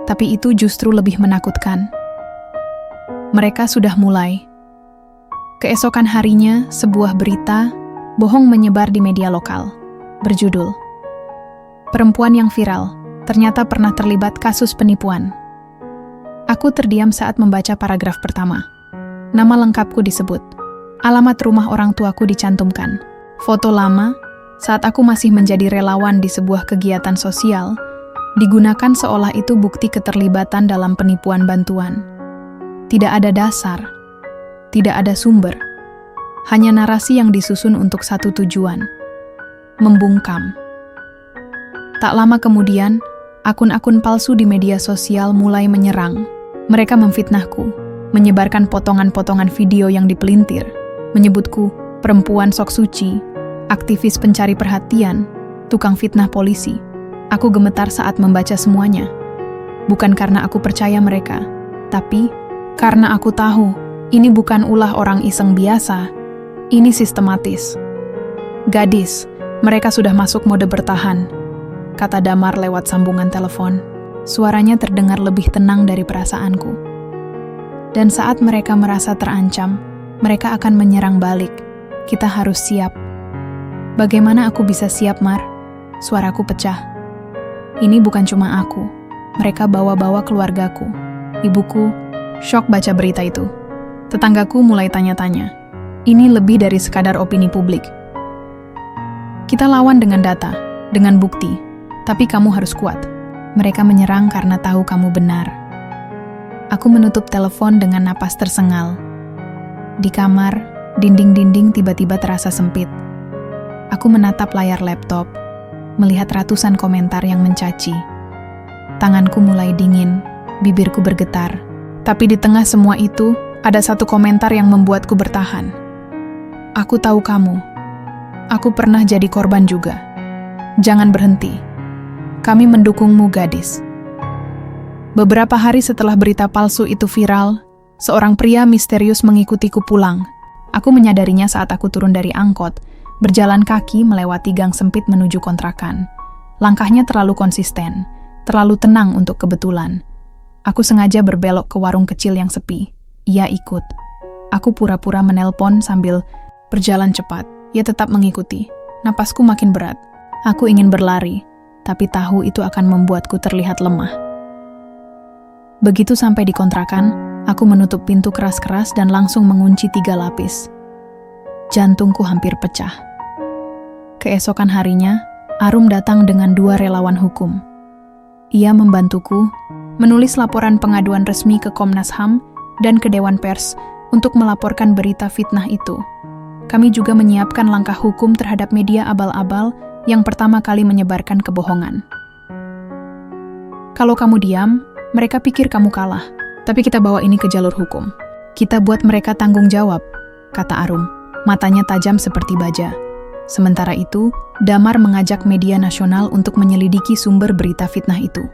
Tapi itu justru lebih menakutkan. Mereka sudah mulai. Keesokan harinya, sebuah berita bohong menyebar di media lokal, berjudul, "Perempuan yang viral, ternyata pernah terlibat kasus penipuan." Aku terdiam saat membaca paragraf pertama. Nama lengkapku disebut. Alamat rumah orang tuaku dicantumkan. Foto lama, saat aku masih menjadi relawan di sebuah kegiatan sosial, digunakan seolah itu bukti keterlibatan dalam penipuan bantuan. Tidak ada dasar, tidak ada sumber, hanya narasi yang disusun untuk satu tujuan, membungkam. Tak lama kemudian, akun-akun palsu di media sosial mulai menyerang. Mereka memfitnahku, menyebarkan potongan-potongan video yang dipelintir, menyebutku perempuan sok suci, aktivis pencari perhatian, tukang fitnah polisi. Aku gemetar saat membaca semuanya. Bukan karena aku percaya mereka, tapi karena aku tahu ini bukan ulah orang iseng biasa. Ini sistematis. "Gadis, mereka sudah masuk mode bertahan," kata Damar lewat sambungan telepon. Suaranya terdengar lebih tenang dari perasaanku. "Dan saat mereka merasa terancam, mereka akan menyerang balik. Kita harus siap." "Bagaimana aku bisa siap, Mar?" Suaraku pecah. Ini bukan cuma aku. Mereka bawa-bawa keluargaku. Ibuku syok baca berita itu. Tetanggaku mulai tanya-tanya. Ini lebih dari sekadar opini publik. "Kita lawan dengan data, dengan bukti. Tapi kamu harus kuat. Mereka menyerang karena tahu kamu benar." Aku menutup telepon dengan napas tersengal. Di kamar, dinding-dinding tiba-tiba terasa sempit. Aku menatap layar laptop, melihat ratusan komentar yang mencaci. Tanganku mulai dingin, bibirku bergetar. Tapi di tengah semua itu, ada satu komentar yang membuatku bertahan. "Aku tahu kamu. Aku pernah jadi korban juga. Jangan berhenti. Kami mendukungmu, gadis." Beberapa hari setelah berita palsu itu viral, seorang pria misterius mengikutiku pulang. Aku menyadarinya saat aku turun dari angkot, berjalan kaki melewati gang sempit menuju kontrakan. Langkahnya terlalu konsisten, terlalu tenang untuk kebetulan. Aku sengaja berbelok ke warung kecil yang sepi. Ia ikut. Aku pura-pura menelpon sambil berjalan cepat. Ia tetap mengikuti. Napasku makin berat. Aku ingin berlari, tapi tahu itu akan membuatku terlihat lemah. Begitu sampai di kontrakan, aku menutup pintu keras-keras dan langsung mengunci 3 lapis. Jantungku hampir pecah. Keesokan harinya, Arum datang dengan 2 relawan hukum. Ia membantuku menulis laporan pengaduan resmi ke Komnas HAM dan ke Dewan Pers untuk melaporkan berita fitnah itu. Kami juga menyiapkan langkah hukum terhadap media abal-abal yang pertama kali menyebarkan kebohongan. "Kalau kamu diam, mereka pikir kamu kalah. Tapi kita bawa ini ke jalur hukum. Kita buat mereka tanggung jawab," kata Arum. Matanya tajam seperti baja. Sementara itu, Damar mengajak media nasional untuk menyelidiki sumber berita fitnah itu.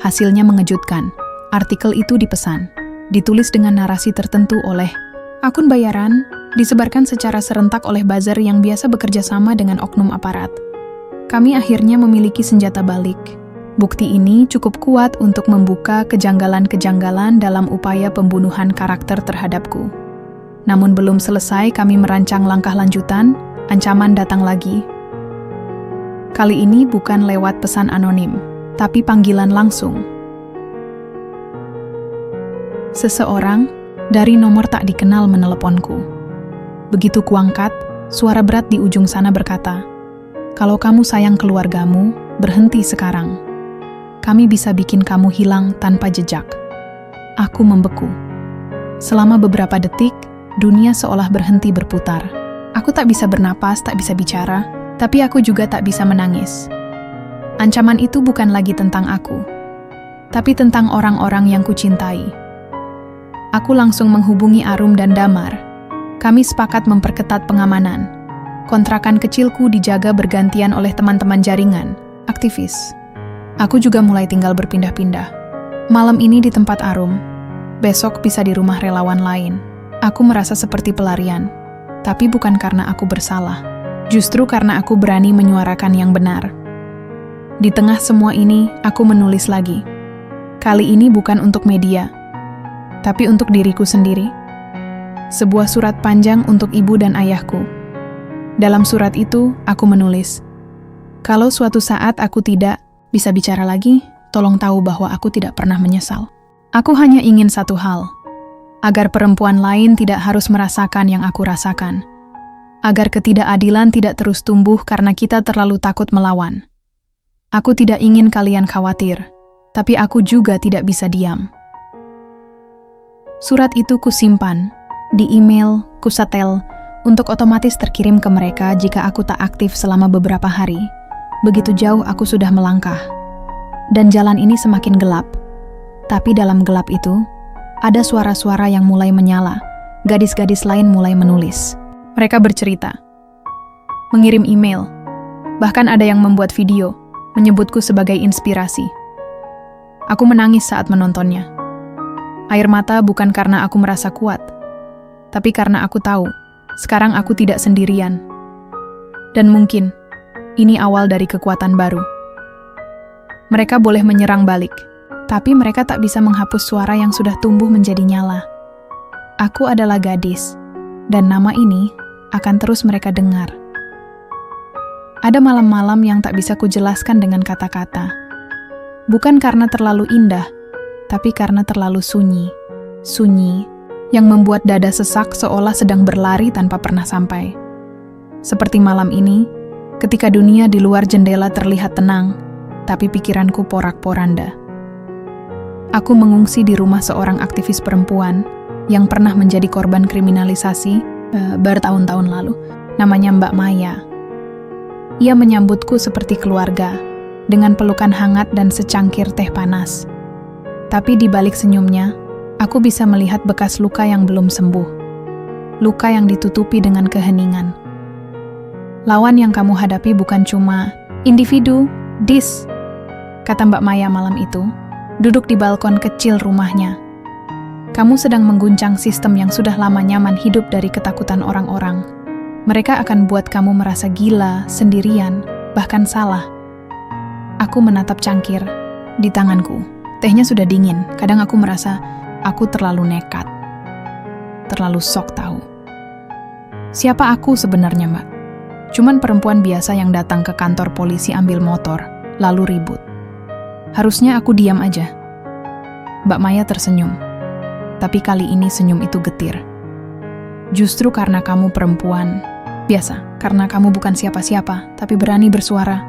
Hasilnya mengejutkan. Artikel itu dipesan, ditulis dengan narasi tertentu oleh akun bayaran, disebarkan secara serentak oleh buzzer yang biasa bekerja sama dengan oknum aparat. Kami akhirnya memiliki senjata balik. Bukti ini cukup kuat untuk membuka kejanggalan-kejanggalan dalam upaya pembunuhan karakter terhadapku. Namun belum selesai kami merancang langkah lanjutan, ancaman datang lagi. Kali ini bukan lewat pesan anonim, tapi panggilan langsung. Seseorang dari nomor tak dikenal meneleponku. Begitu kuangkat, suara berat di ujung sana berkata, "Kalau kamu sayang keluargamu, berhenti sekarang. Kami bisa bikin kamu hilang tanpa jejak." Aku membeku. Selama beberapa detik, dunia seolah berhenti berputar. Aku tak bisa bernapas, tak bisa bicara, tapi aku juga tak bisa menangis. Ancaman itu bukan lagi tentang aku. tapi tentang orang-orang yang kucintai. Aku langsung menghubungi Arum dan Damar. Kami sepakat memperketat pengamanan. Kontrakan kecilku dijaga bergantian oleh teman-teman jaringan, aktivis. Aku juga mulai tinggal berpindah-pindah. Malam ini di tempat Arum, besok bisa di rumah relawan lain. Aku merasa seperti pelarian, tapi bukan karena aku bersalah. Justru karena aku berani menyuarakan yang benar. Di tengah semua ini, aku menulis lagi. Kali ini bukan untuk media, tapi untuk diriku sendiri. Sebuah surat panjang untuk ibu dan ayahku. Dalam surat itu, aku menulis, "Kalau suatu saat aku tidak bisa bicara lagi, tolong tahu bahwa aku tidak pernah menyesal. Aku hanya ingin satu hal, agar perempuan lain tidak harus merasakan yang aku rasakan. Agar ketidakadilan tidak terus tumbuh karena kita terlalu takut melawan. Aku tidak ingin kalian khawatir, tapi aku juga tidak bisa diam." Surat itu kusimpan, di email, kusetel, untuk otomatis terkirim ke mereka jika aku tak aktif selama beberapa hari. Begitu jauh aku sudah melangkah. Dan jalan ini semakin gelap. Tapi dalam gelap itu, ada suara-suara yang mulai menyala. Gadis-gadis lain mulai menulis. Mereka bercerita, mengirim email, bahkan ada yang membuat video, menyebutku sebagai inspirasi. Aku menangis saat menontonnya. Air mata bukan karena aku merasa kuat, tapi karena aku tahu, sekarang aku tidak sendirian. Dan mungkin, ini awal dari kekuatan baru. Mereka boleh menyerang balik, tapi mereka tak bisa menghapus suara yang sudah tumbuh menjadi nyala. Aku adalah gadis, dan nama ini akan terus mereka dengar. Ada malam-malam yang tak bisa kujelaskan dengan kata-kata. Bukan karena terlalu indah, tapi karena terlalu sunyi. Sunyi yang membuat dada sesak seolah sedang berlari tanpa pernah sampai. Seperti malam ini, ketika dunia di luar jendela terlihat tenang, tapi pikiranku porak-poranda. Aku mengungsi di rumah seorang aktivis perempuan yang pernah menjadi korban kriminalisasi bertahun-tahun lalu. Namanya Mbak Maya. Ia menyambutku seperti keluarga, dengan pelukan hangat dan secangkir teh panas. Tapi di balik senyumnya, aku bisa melihat bekas luka yang belum sembuh. Luka yang ditutupi dengan keheningan. Lawan yang kamu hadapi bukan cuma individu, kata Mbak Maya malam itu, duduk di balkon kecil rumahnya. Kamu sedang mengguncang sistem yang sudah lama nyaman hidup dari ketakutan orang-orang. Mereka akan buat kamu merasa gila, sendirian, bahkan salah. Aku menatap cangkir di tanganku. Tehnya sudah dingin. Kadang aku merasa aku terlalu nekat. Terlalu sok tahu. Siapa aku sebenarnya, Mbak? Cuman perempuan biasa yang datang ke kantor polisi ambil motor, lalu ribut. Harusnya aku diam aja. Mbak Maya tersenyum. Tapi kali ini senyum itu getir. Justru karena kamu perempuan, biasa, karena kamu bukan siapa-siapa, tapi berani bersuara,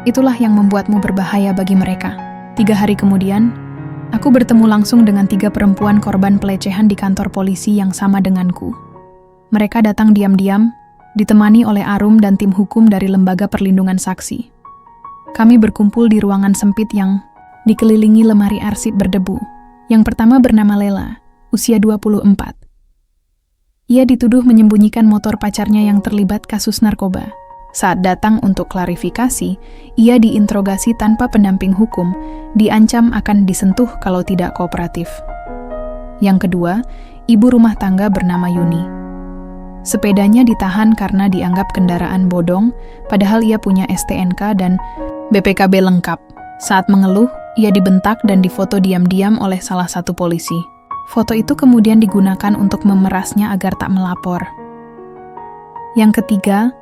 itulah yang membuatmu berbahaya bagi mereka. 3 hari kemudian, aku bertemu langsung dengan 3 perempuan korban pelecehan di kantor polisi yang sama denganku. Mereka datang diam-diam, ditemani oleh Arum dan tim hukum dari Lembaga Perlindungan Saksi. Kami berkumpul di ruangan sempit yang dikelilingi lemari arsip berdebu. Yang pertama bernama Lela, usia 24. Ia dituduh menyembunyikan motor pacarnya yang terlibat kasus narkoba. Saat datang untuk klarifikasi, ia diinterogasi tanpa pendamping hukum, diancam akan disentuh kalau tidak kooperatif. Yang kedua, ibu rumah tangga bernama Yuni. Sepedanya ditahan karena dianggap kendaraan bodong, padahal ia punya STNK dan BPKB lengkap. Saat mengeluh, ia dibentak dan difoto diam-diam oleh salah satu polisi. Foto itu kemudian digunakan untuk memerasnya agar tak melapor. Yang ketiga,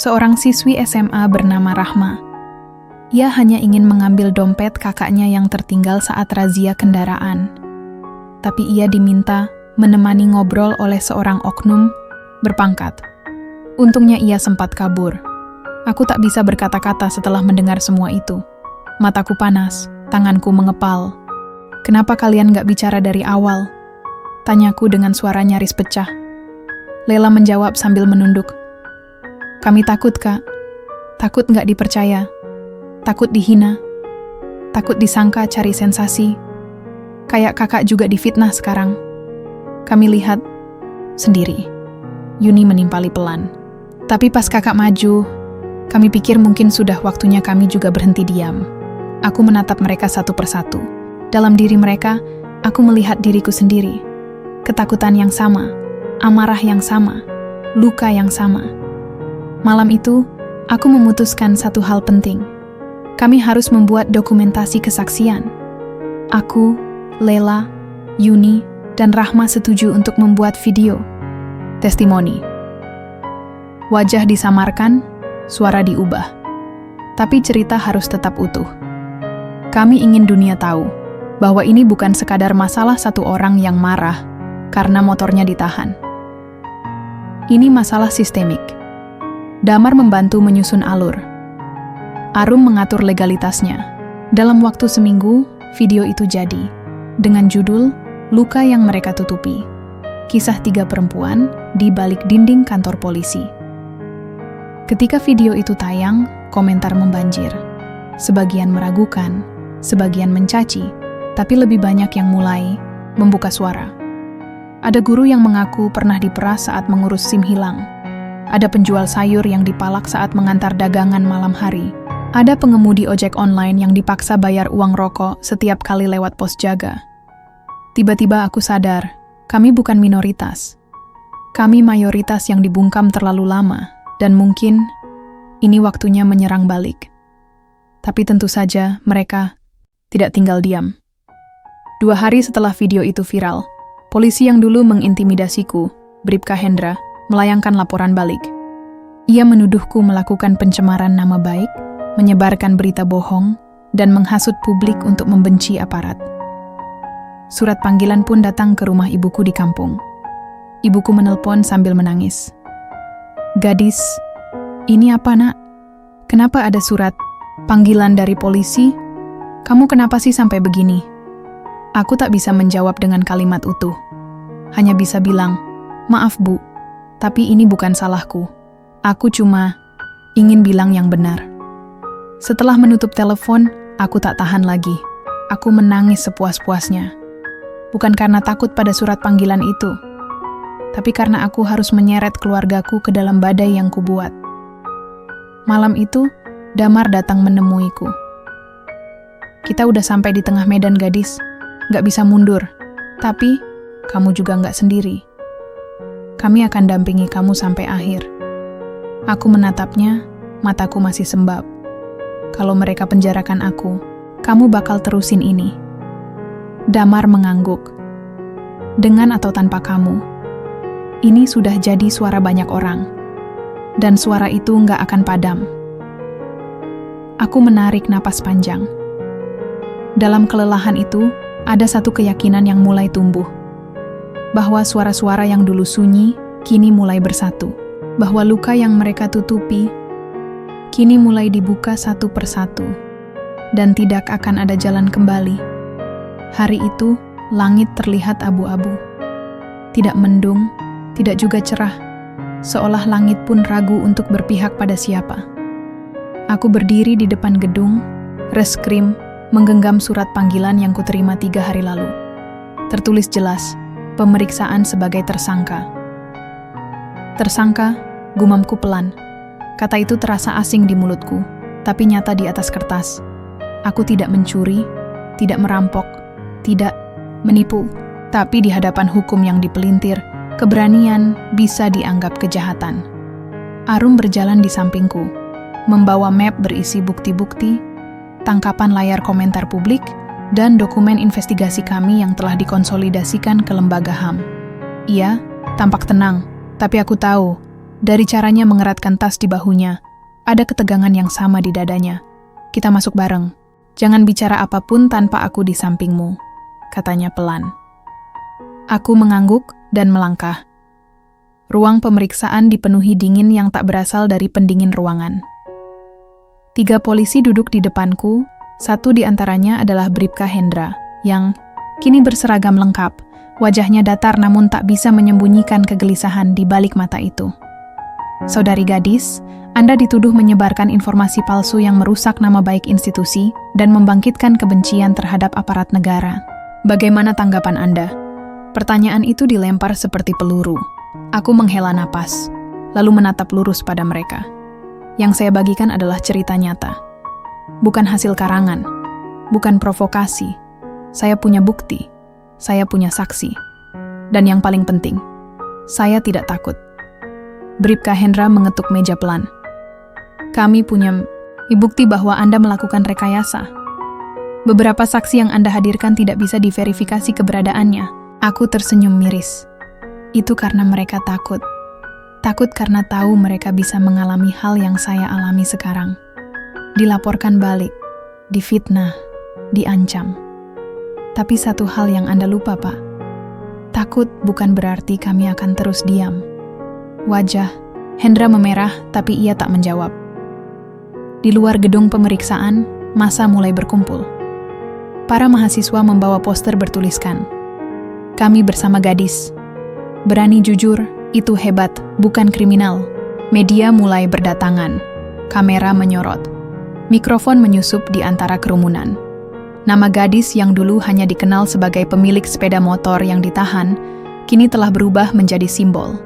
seorang siswi SMA bernama Rahma. Ia hanya ingin mengambil dompet kakaknya yang tertinggal saat razia kendaraan. Tapi ia diminta menemani ngobrol oleh seorang oknum berpangkat. Untungnya ia sempat kabur. Aku tak bisa berkata-kata setelah mendengar semua itu. Mataku panas, tanganku mengepal. "Kenapa kalian gak bicara dari awal?" Tanyaku dengan suara nyaris pecah. Lela menjawab sambil menunduk. "Kami takut, Kak. Takut gak dipercaya. Takut dihina. takut disangka cari sensasi. Kayak kakak juga difitnah sekarang. Kami lihat sendiri. Yuni menimpali pelan. Tapi pas kakak maju, kami pikir mungkin sudah waktunya kami juga berhenti diam. Aku menatap mereka satu persatu. Dalam diri mereka, aku melihat diriku sendiri. Ketakutan yang sama, amarah yang sama, luka yang sama. Malam itu, aku memutuskan satu hal penting. Kami harus membuat dokumentasi kesaksian. Aku, Lela, Yuni, dan Rahma setuju untuk membuat video. Testimoni. Wajah disamarkan, suara diubah. Tapi cerita harus tetap utuh. Kami ingin dunia tahu bahwa ini bukan sekadar masalah satu orang yang marah karena motornya ditahan. Ini masalah sistemik. Damar membantu menyusun alur. Arum mengatur legalitasnya. Dalam waktu seminggu, video itu jadi. Dengan judul, Luka yang Mereka Tutupi. Kisah 3 perempuan di balik dinding kantor polisi. Ketika video itu tayang, komentar membanjir. Sebagian meragukan, sebagian mencaci, tapi lebih banyak yang mulai membuka suara. Ada guru yang mengaku pernah diperas saat mengurus SIM hilang. Ada penjual sayur yang dipalak saat mengantar dagangan malam hari. Ada pengemudi ojek online yang dipaksa bayar uang rokok setiap kali lewat pos jaga. Tiba-tiba aku sadar, kami bukan minoritas. Kami mayoritas yang dibungkam terlalu lama, dan mungkin ini waktunya menyerang balik. Tapi tentu saja mereka tidak tinggal diam. 2 hari setelah video itu viral, polisi yang dulu mengintimidasiku, Bribka Hendra, melayangkan laporan balik. Ia menuduhku melakukan pencemaran nama baik, menyebarkan berita bohong, dan menghasut publik untuk membenci aparat. Surat panggilan pun datang ke rumah ibuku di kampung. Ibuku menelpon sambil menangis. "Gadis, ini apa nak? Kenapa ada surat panggilan dari polisi? Kamu kenapa sih sampai begini?" Aku tak bisa menjawab dengan kalimat utuh. Hanya bisa bilang, "Maaf bu, tapi ini bukan salahku. Aku cuma ingin bilang yang benar." Setelah menutup telepon, aku tak tahan lagi. Aku menangis sepuas-puasnya. Bukan karena takut pada surat panggilan itu, tapi karena aku harus menyeret keluargaku ke dalam badai yang kubuat. Malam itu, Damar datang menemuiku. "Kita udah sampai di tengah medan gadis, gak bisa mundur, tapi kamu juga gak sendiri. Kami akan dampingi kamu sampai akhir." Aku menatapnya, mataku masih sembab. "Kalau mereka penjarakan aku, kamu bakal terusin ini." Damar mengangguk. "Dengan atau tanpa kamu, ini sudah jadi suara banyak orang. Dan suara itu nggak akan padam." Aku menarik napas panjang. Dalam kelelahan itu, ada satu keyakinan yang mulai tumbuh. Bahwa suara-suara yang dulu sunyi, kini mulai bersatu. Bahwa luka yang mereka tutupi, kini mulai dibuka satu persatu. Dan tidak akan ada jalan kembali. Hari itu, langit terlihat abu-abu. Tidak mendung, tidak juga cerah. Seolah langit pun ragu untuk berpihak pada siapa. Aku berdiri di depan gedung, reskrim, menggenggam surat panggilan yang kuterima 3 hari lalu. Tertulis jelas, pemeriksaan sebagai tersangka. Tersangka, gumamku pelan. Kata itu terasa asing di mulutku, tapi nyata di atas kertas. Aku tidak mencuri, tidak merampok, tidak menipu. Tapi di hadapan hukum yang dipelintir, keberanian bisa dianggap kejahatan. Arum berjalan di sampingku, membawa map berisi bukti-bukti, tangkapan layar komentar publik, dan dokumen investigasi kami yang telah dikonsolidasikan ke lembaga HAM. Ia tampak tenang, tapi aku tahu, dari caranya mengeratkan tas di bahunya, ada ketegangan yang sama di dadanya. "Kita masuk bareng. Jangan bicara apapun tanpa aku di sampingmu," katanya pelan. Aku mengangguk dan melangkah. Ruang pemeriksaan dipenuhi dingin yang tak berasal dari pendingin ruangan. 3 polisi duduk di depanku, satu di antaranya adalah Bribka Hendra, yang kini berseragam lengkap. Wajahnya datar namun tak bisa menyembunyikan kegelisahan di balik mata itu. "Saudari gadis, Anda dituduh menyebarkan informasi palsu yang merusak nama baik institusi dan membangkitkan kebencian terhadap aparat negara. Bagaimana tanggapan Anda? Pertanyaan itu dilempar seperti peluru. Aku menghela napas, lalu menatap lurus pada mereka. Yang saya bagikan adalah cerita nyata. Bukan hasil karangan, bukan provokasi. Saya punya bukti, saya punya saksi. Dan yang paling penting, saya tidak takut. Bribka Hendra mengetuk meja pelan. Kami punya bukti bahwa Anda melakukan rekayasa. Beberapa saksi yang Anda hadirkan tidak bisa diverifikasi keberadaannya. Aku tersenyum miris. Itu karena mereka takut. Takut karena tahu mereka bisa mengalami hal yang saya alami sekarang. Dilaporkan balik, difitnah, diancam. Tapi satu hal yang Anda lupa, Pak. Takut bukan berarti kami akan terus diam. Wajah Hendra memerah, tapi ia tak menjawab. Di luar gedung pemeriksaan, massa mulai berkumpul. Para mahasiswa membawa poster bertuliskan, "Kami bersama gadis. Berani jujur, itu hebat, bukan kriminal." Media mulai berdatangan. Kamera menyorot. Mikrofon menyusup di antara kerumunan. Nama gadis yang dulu hanya dikenal sebagai pemilik sepeda motor yang ditahan, kini telah berubah menjadi simbol.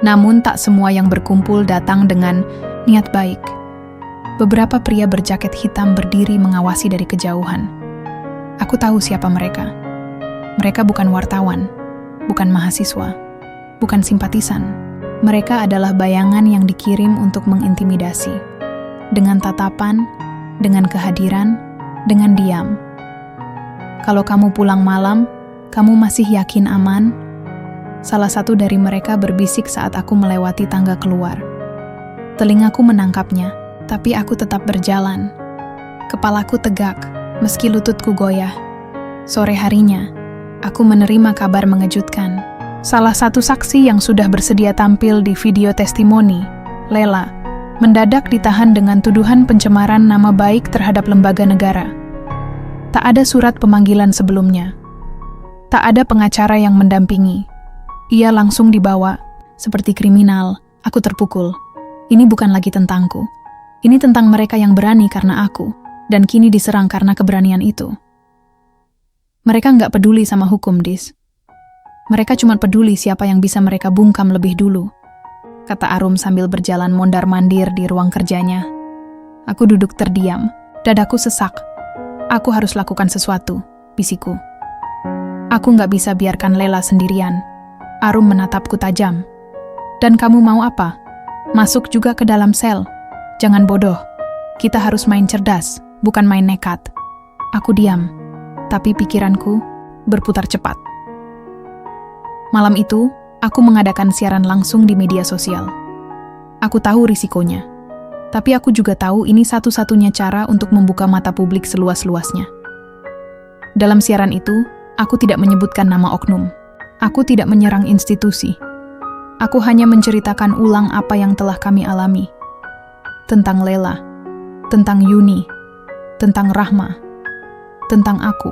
Namun tak semua yang berkumpul datang dengan niat baik. Beberapa pria berjaket hitam berdiri mengawasi dari kejauhan. Aku tahu siapa mereka. Mereka bukan wartawan, bukan mahasiswa, bukan simpatisan. Mereka adalah bayangan yang dikirim untuk mengintimidasi. Dengan tatapan, dengan kehadiran, dengan diam. Kalau kamu pulang malam, kamu masih yakin aman? Salah satu dari mereka berbisik saat aku melewati tangga keluar. Telingaku menangkapnya, tapi aku tetap berjalan. Kepalaku tegak, meski lututku goyah. Sore harinya, aku menerima kabar mengejutkan. Salah satu saksi yang sudah bersedia tampil di video testimoni, Lela, mendadak ditahan dengan tuduhan pencemaran nama baik terhadap lembaga negara. Tak ada surat pemanggilan sebelumnya. Tak ada pengacara yang mendampingi. Ia langsung dibawa, seperti kriminal. Aku terpukul. Ini bukan lagi tentangku. Ini tentang mereka yang berani karena aku, dan kini diserang karena keberanian itu. Mereka nggak peduli sama hukum, Dis. Mereka cuma peduli siapa yang bisa mereka bungkam lebih dulu, kata Arum sambil berjalan mondar-mandir di ruang kerjanya. Aku duduk terdiam, dadaku sesak. Aku harus lakukan sesuatu, bisiku. Aku nggak bisa biarkan Lela sendirian. Arum menatapku tajam. Dan kamu mau apa? Masuk juga ke dalam sel. Jangan bodoh. Kita harus main cerdas, bukan main nekat. Aku diam, tapi pikiranku berputar cepat. Malam itu, aku mengadakan siaran langsung di media sosial. Aku tahu risikonya, tapi aku juga tahu ini satu-satunya cara untuk membuka mata publik seluas-luasnya. Dalam siaran itu, aku tidak menyebutkan nama oknum. Aku tidak menyerang institusi. Aku hanya menceritakan ulang apa yang telah kami alami. Tentang Lela, tentang Yuni, tentang Rahma, tentang aku,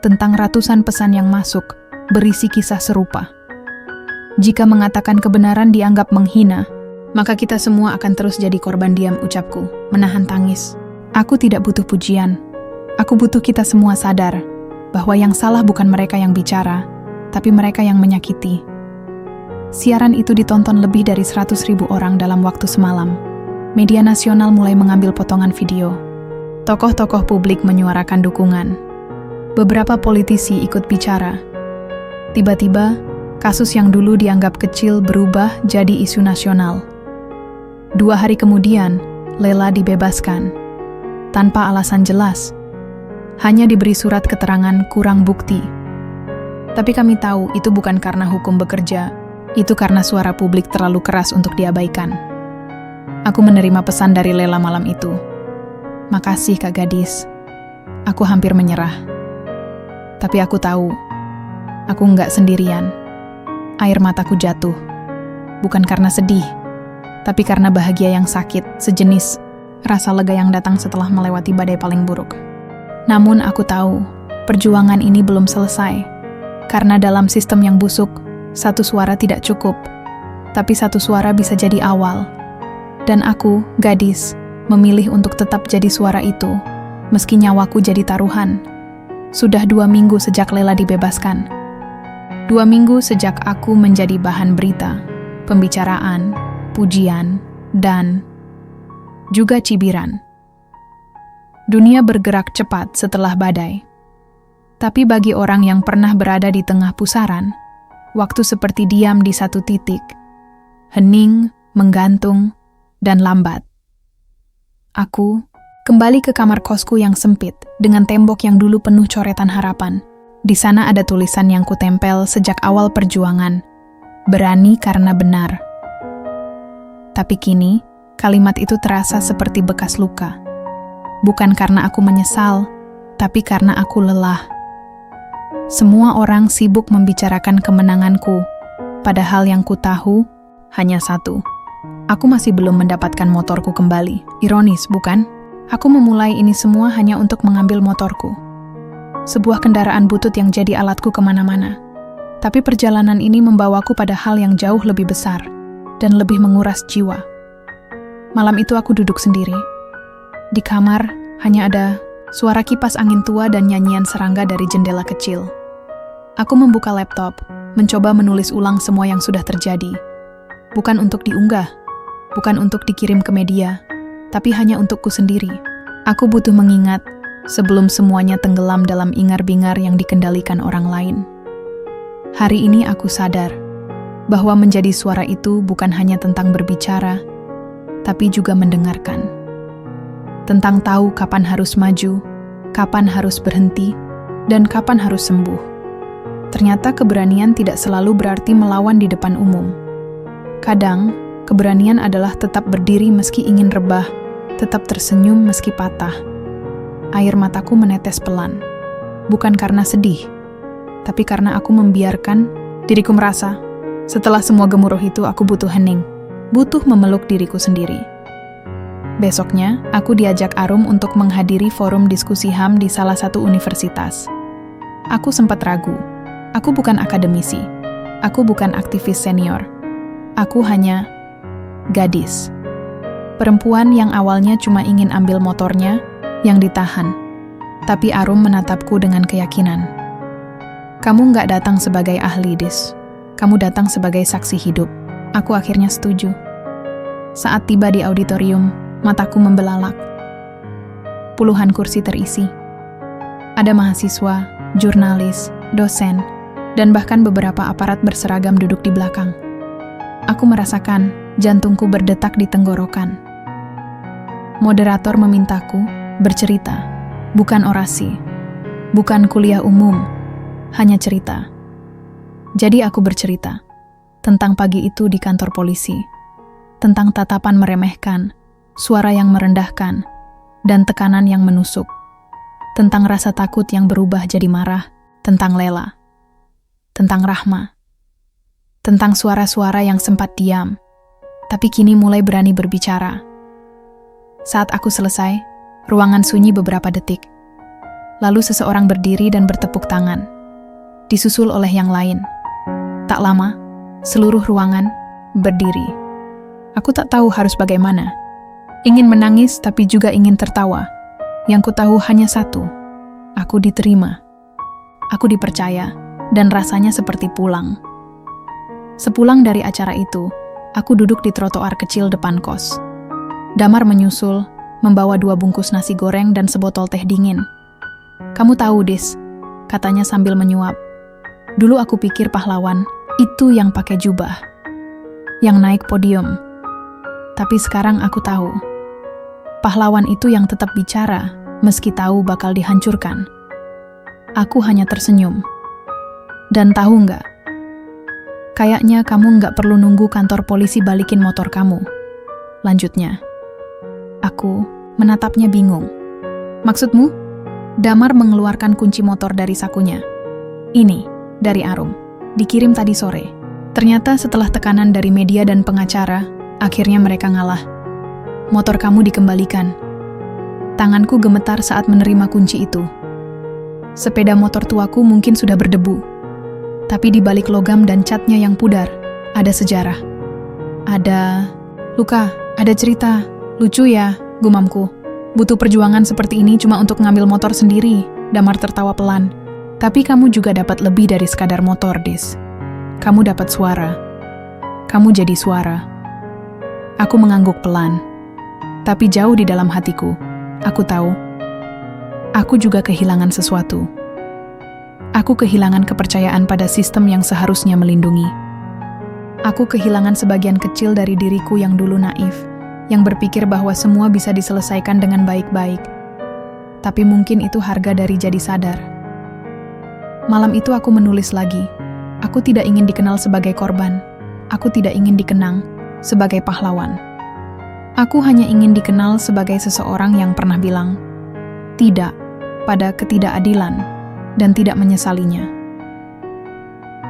tentang ratusan pesan yang masuk, berisi kisah serupa. Jika mengatakan kebenaran dianggap menghina, maka kita semua akan terus jadi korban diam, ucapku, menahan tangis. Aku tidak butuh pujian. Aku butuh kita semua sadar bahwa yang salah bukan mereka yang bicara, tapi mereka yang menyakiti. Siaran itu ditonton lebih dari 100.000 orang dalam waktu semalam. Media nasional mulai mengambil potongan video. Tokoh-tokoh publik menyuarakan dukungan. Beberapa politisi ikut bicara. Tiba-tiba, kasus yang dulu dianggap kecil berubah jadi isu nasional. 2 hari kemudian, Lela dibebaskan. Tanpa alasan jelas. Hanya diberi surat keterangan kurang bukti. Tapi kami tahu itu bukan karena hukum bekerja. Itu karena suara publik terlalu keras untuk diabaikan. Aku menerima pesan dari Lela malam itu. Makasih, Kak Gadis. Aku hampir menyerah. Tapi aku tahu, aku nggak sendirian. Air mataku jatuh. Bukan karena sedih, tapi karena bahagia yang sakit, sejenis rasa lega yang datang setelah melewati badai paling buruk. Namun aku tahu, perjuangan ini belum selesai. Karena dalam sistem yang busuk, satu suara tidak cukup. Tapi satu suara bisa jadi awal. Dan aku, gadis, memilih untuk tetap jadi suara itu, meski nyawaku jadi taruhan. Sudah 2 minggu sejak Lela dibebaskan. 2 minggu sejak aku menjadi bahan berita, pembicaraan, pujian, dan juga cibiran. Dunia bergerak cepat setelah badai. Tapi bagi orang yang pernah berada di tengah pusaran, waktu seperti diam di satu titik, hening, menggantung, dan lambat. Aku kembali ke kamar kosku yang sempit dengan tembok yang dulu penuh coretan harapan. Di sana ada tulisan yang kutempel sejak awal perjuangan, berani karena benar. Tapi kini, kalimat itu terasa seperti bekas luka. Bukan karena aku menyesal, tapi karena aku lelah. Semua orang sibuk membicarakan kemenanganku, padahal yang ku tahu hanya satu. Aku masih belum mendapatkan motorku kembali. Ironis, bukan? Aku memulai ini semua hanya untuk mengambil motorku. Sebuah kendaraan butut yang jadi alatku kemana-mana. Tapi perjalanan ini membawaku pada hal yang jauh lebih besar dan lebih menguras jiwa. Malam itu aku duduk sendiri. Di kamar hanya ada suara kipas angin tua dan nyanyian serangga dari jendela kecil. Aku membuka laptop, mencoba menulis ulang semua yang sudah terjadi. Bukan untuk diunggah, bukan untuk dikirim ke media, tapi hanya untukku sendiri. Aku butuh mengingat sebelum semuanya tenggelam dalam ingar-bingar yang dikendalikan orang lain. Hari ini aku sadar bahwa menjadi suara itu bukan hanya tentang berbicara, tapi juga mendengarkan. Tentang tahu kapan harus maju, kapan harus berhenti, dan kapan harus sembuh. Ternyata keberanian tidak selalu berarti melawan di depan umum. Kadang, keberanian adalah tetap berdiri meski ingin rebah, tetap tersenyum meski patah. Air mataku menetes pelan. Bukan karena sedih, tapi karena aku membiarkan diriku merasa. Setelah semua gemuruh itu, aku butuh hening. Butuh memeluk diriku sendiri. Besoknya, aku diajak Arum untuk menghadiri forum diskusi HAM di salah satu universitas. Aku sempat ragu. Aku bukan akademisi. Aku bukan aktivis senior. Aku hanya gadis. Perempuan yang awalnya cuma ingin ambil motornya, yang ditahan. Tapi Arum menatapku dengan keyakinan. Kamu nggak datang sebagai ahli, Dis. Kamu datang sebagai saksi hidup. Aku akhirnya setuju. Saat tiba di auditorium, mataku membelalak. Puluhan kursi terisi. Ada mahasiswa, jurnalis, dosen, dan bahkan beberapa aparat berseragam duduk di belakang. Aku merasakan jantungku berdetak di tenggorokan. Moderator memintaku bercerita, bukan orasi, bukan kuliah umum, hanya cerita. Jadi aku bercerita tentang pagi itu di kantor polisi, tentang tatapan meremehkan, suara yang merendahkan, dan tekanan yang menusuk, tentang rasa takut yang berubah jadi marah, tentang Lela, tentang Rahma, tentang suara-suara yang sempat diam, tapi kini mulai berani berbicara. Saat aku selesai, ruangan sunyi beberapa detik. Lalu seseorang berdiri dan bertepuk tangan, disusul oleh yang lain. Tak lama, seluruh ruangan berdiri. Aku tak tahu harus bagaimana. Ingin menangis tapi juga ingin tertawa. Yang ku tahu hanya satu, aku diterima. Aku dipercaya, dan rasanya seperti pulang. Sepulang dari acara itu, aku duduk di trotoar kecil depan kos. Damar menyusul, membawa 2 bungkus nasi goreng dan sebotol teh dingin. Kamu tahu, Dis, katanya sambil menyuap. Dulu aku pikir pahlawan, itu yang pakai jubah, yang naik podium. Tapi sekarang aku tahu, pahlawan itu yang tetap bicara, meski tahu bakal dihancurkan. Aku hanya tersenyum. Dan tahu nggak? Kayaknya kamu nggak perlu nunggu kantor polisi balikin motor kamu. Lanjutnya. Aku menatapnya bingung. Maksudmu? Damar mengeluarkan kunci motor dari sakunya. Ini, dari Arum. Dikirim tadi sore. Ternyata setelah tekanan dari media dan pengacara, akhirnya mereka ngalah. Motor kamu dikembalikan. Tanganku gemetar saat menerima kunci itu. Sepeda motor tuaku mungkin sudah berdebu. Tapi di balik logam dan catnya yang pudar, ada sejarah. Ada luka. Ada cerita, lucu ya, gumamku. Butuh perjuangan seperti ini cuma untuk ngambil motor sendiri, Damar tertawa pelan. Tapi kamu juga dapat lebih dari sekadar motor, Dis. Kamu dapat suara. Kamu jadi suara. Aku mengangguk pelan. Tapi jauh di dalam hatiku, aku tahu. Aku juga kehilangan sesuatu. Aku kehilangan kepercayaan pada sistem yang seharusnya melindungi. Aku kehilangan sebagian kecil dari diriku yang dulu naif, yang berpikir bahwa semua bisa diselesaikan dengan baik-baik. Tapi mungkin itu harga dari jadi sadar. Malam itu aku menulis lagi. Aku tidak ingin dikenal sebagai korban. Aku tidak ingin dikenang sebagai pahlawan. Aku hanya ingin dikenal sebagai seseorang yang pernah bilang tidak pada ketidakadilan dan tidak menyesalinya.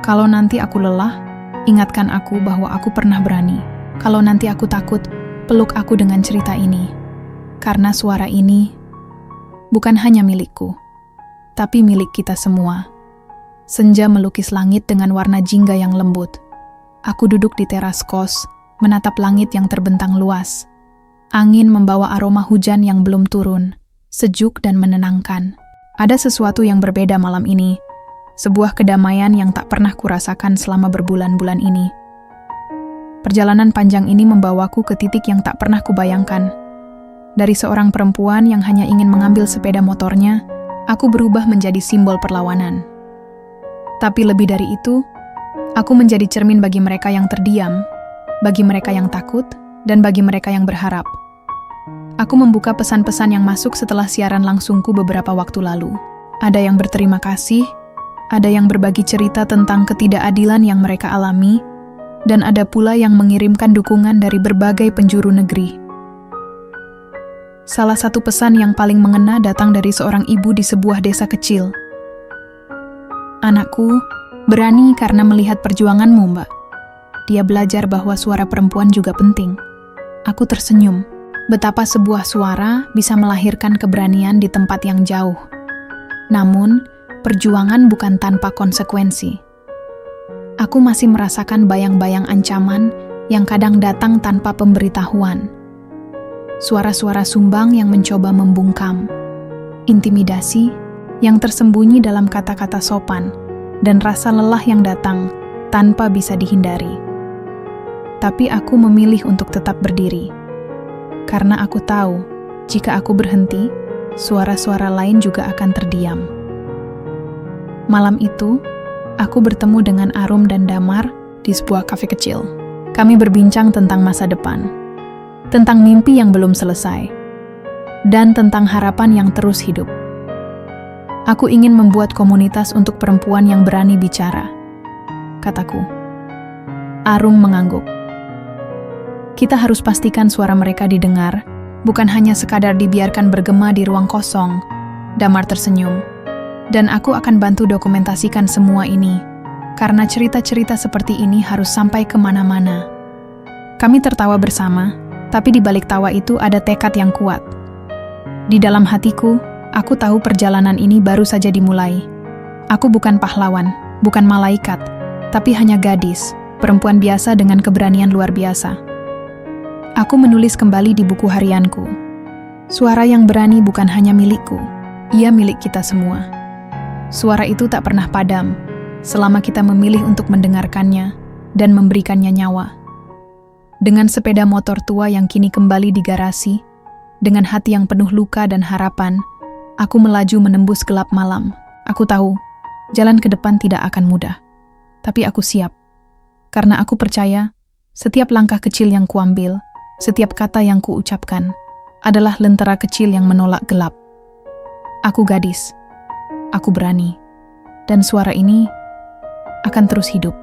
Kalau nanti aku lelah, ingatkan aku bahwa aku pernah berani. Kalau nanti aku takut, peluk aku dengan cerita ini. Karena suara ini bukan hanya milikku, tapi milik kita semua. Senja melukis langit dengan warna jingga yang lembut. Aku duduk di teras kos, menatap langit yang terbentang luas. Angin membawa aroma hujan yang belum turun, sejuk dan menenangkan. Ada sesuatu yang berbeda malam ini, sebuah kedamaian yang tak pernah kurasakan selama berbulan-bulan ini. Perjalanan panjang ini membawaku ke titik yang tak pernah kubayangkan. Dari seorang perempuan yang hanya ingin mengambil sepeda motornya, aku berubah menjadi simbol perlawanan. Tapi lebih dari itu, aku menjadi cermin bagi mereka yang terdiam, bagi mereka yang takut, dan bagi mereka yang berharap. Aku membuka pesan-pesan yang masuk setelah siaran langsungku beberapa waktu lalu. Ada yang berterima kasih, ada yang berbagi cerita tentang ketidakadilan yang mereka alami, dan ada pula yang mengirimkan dukungan dari berbagai penjuru negeri. Salah satu pesan yang paling mengena datang dari seorang ibu di sebuah desa kecil. Anakku, berani karena melihat perjuanganmu, Mbak. Dia belajar bahwa suara perempuan juga penting. Aku tersenyum. Betapa sebuah suara bisa melahirkan keberanian di tempat yang jauh. Namun, perjuangan bukan tanpa konsekuensi. Aku masih merasakan bayang-bayang ancaman yang kadang datang tanpa pemberitahuan. Suara-suara sumbang yang mencoba membungkam. Intimidasi yang tersembunyi dalam kata-kata sopan, dan rasa lelah yang datang tanpa bisa dihindari. Tapi aku memilih untuk tetap berdiri. Karena aku tahu, jika aku berhenti, suara-suara lain juga akan terdiam. Malam itu, aku bertemu dengan Arum dan Damar di sebuah kafe kecil. Kami berbincang tentang masa depan, tentang mimpi yang belum selesai, dan tentang harapan yang terus hidup. Aku ingin membuat komunitas untuk perempuan yang berani bicara, kataku. Arum mengangguk. Kita harus pastikan suara mereka didengar, bukan hanya sekadar dibiarkan bergema di ruang kosong. Damar tersenyum. Dan aku akan bantu dokumentasikan semua ini, karena cerita-cerita seperti ini harus sampai kemana-mana. Kami tertawa bersama, tapi di balik tawa itu ada tekad yang kuat. Di dalam hatiku, aku tahu perjalanan ini baru saja dimulai. Aku bukan pahlawan, bukan malaikat, tapi hanya gadis, perempuan biasa dengan keberanian luar biasa. Aku menulis kembali di buku harianku. Suara yang berani bukan hanya milikku, ia milik kita semua. Suara itu tak pernah padam, selama kita memilih untuk mendengarkannya dan memberikannya nyawa. Dengan sepeda motor tua yang kini kembali di garasi, dengan hati yang penuh luka dan harapan, aku melaju menembus gelap malam. Aku tahu, jalan ke depan tidak akan mudah. Tapi aku siap. Karena aku percaya, setiap langkah kecil yang kuambil, setiap kata yang kuucapkan, adalah lentera kecil yang menolak gelap. Aku gadis. Aku berani. Dan suara ini akan terus hidup.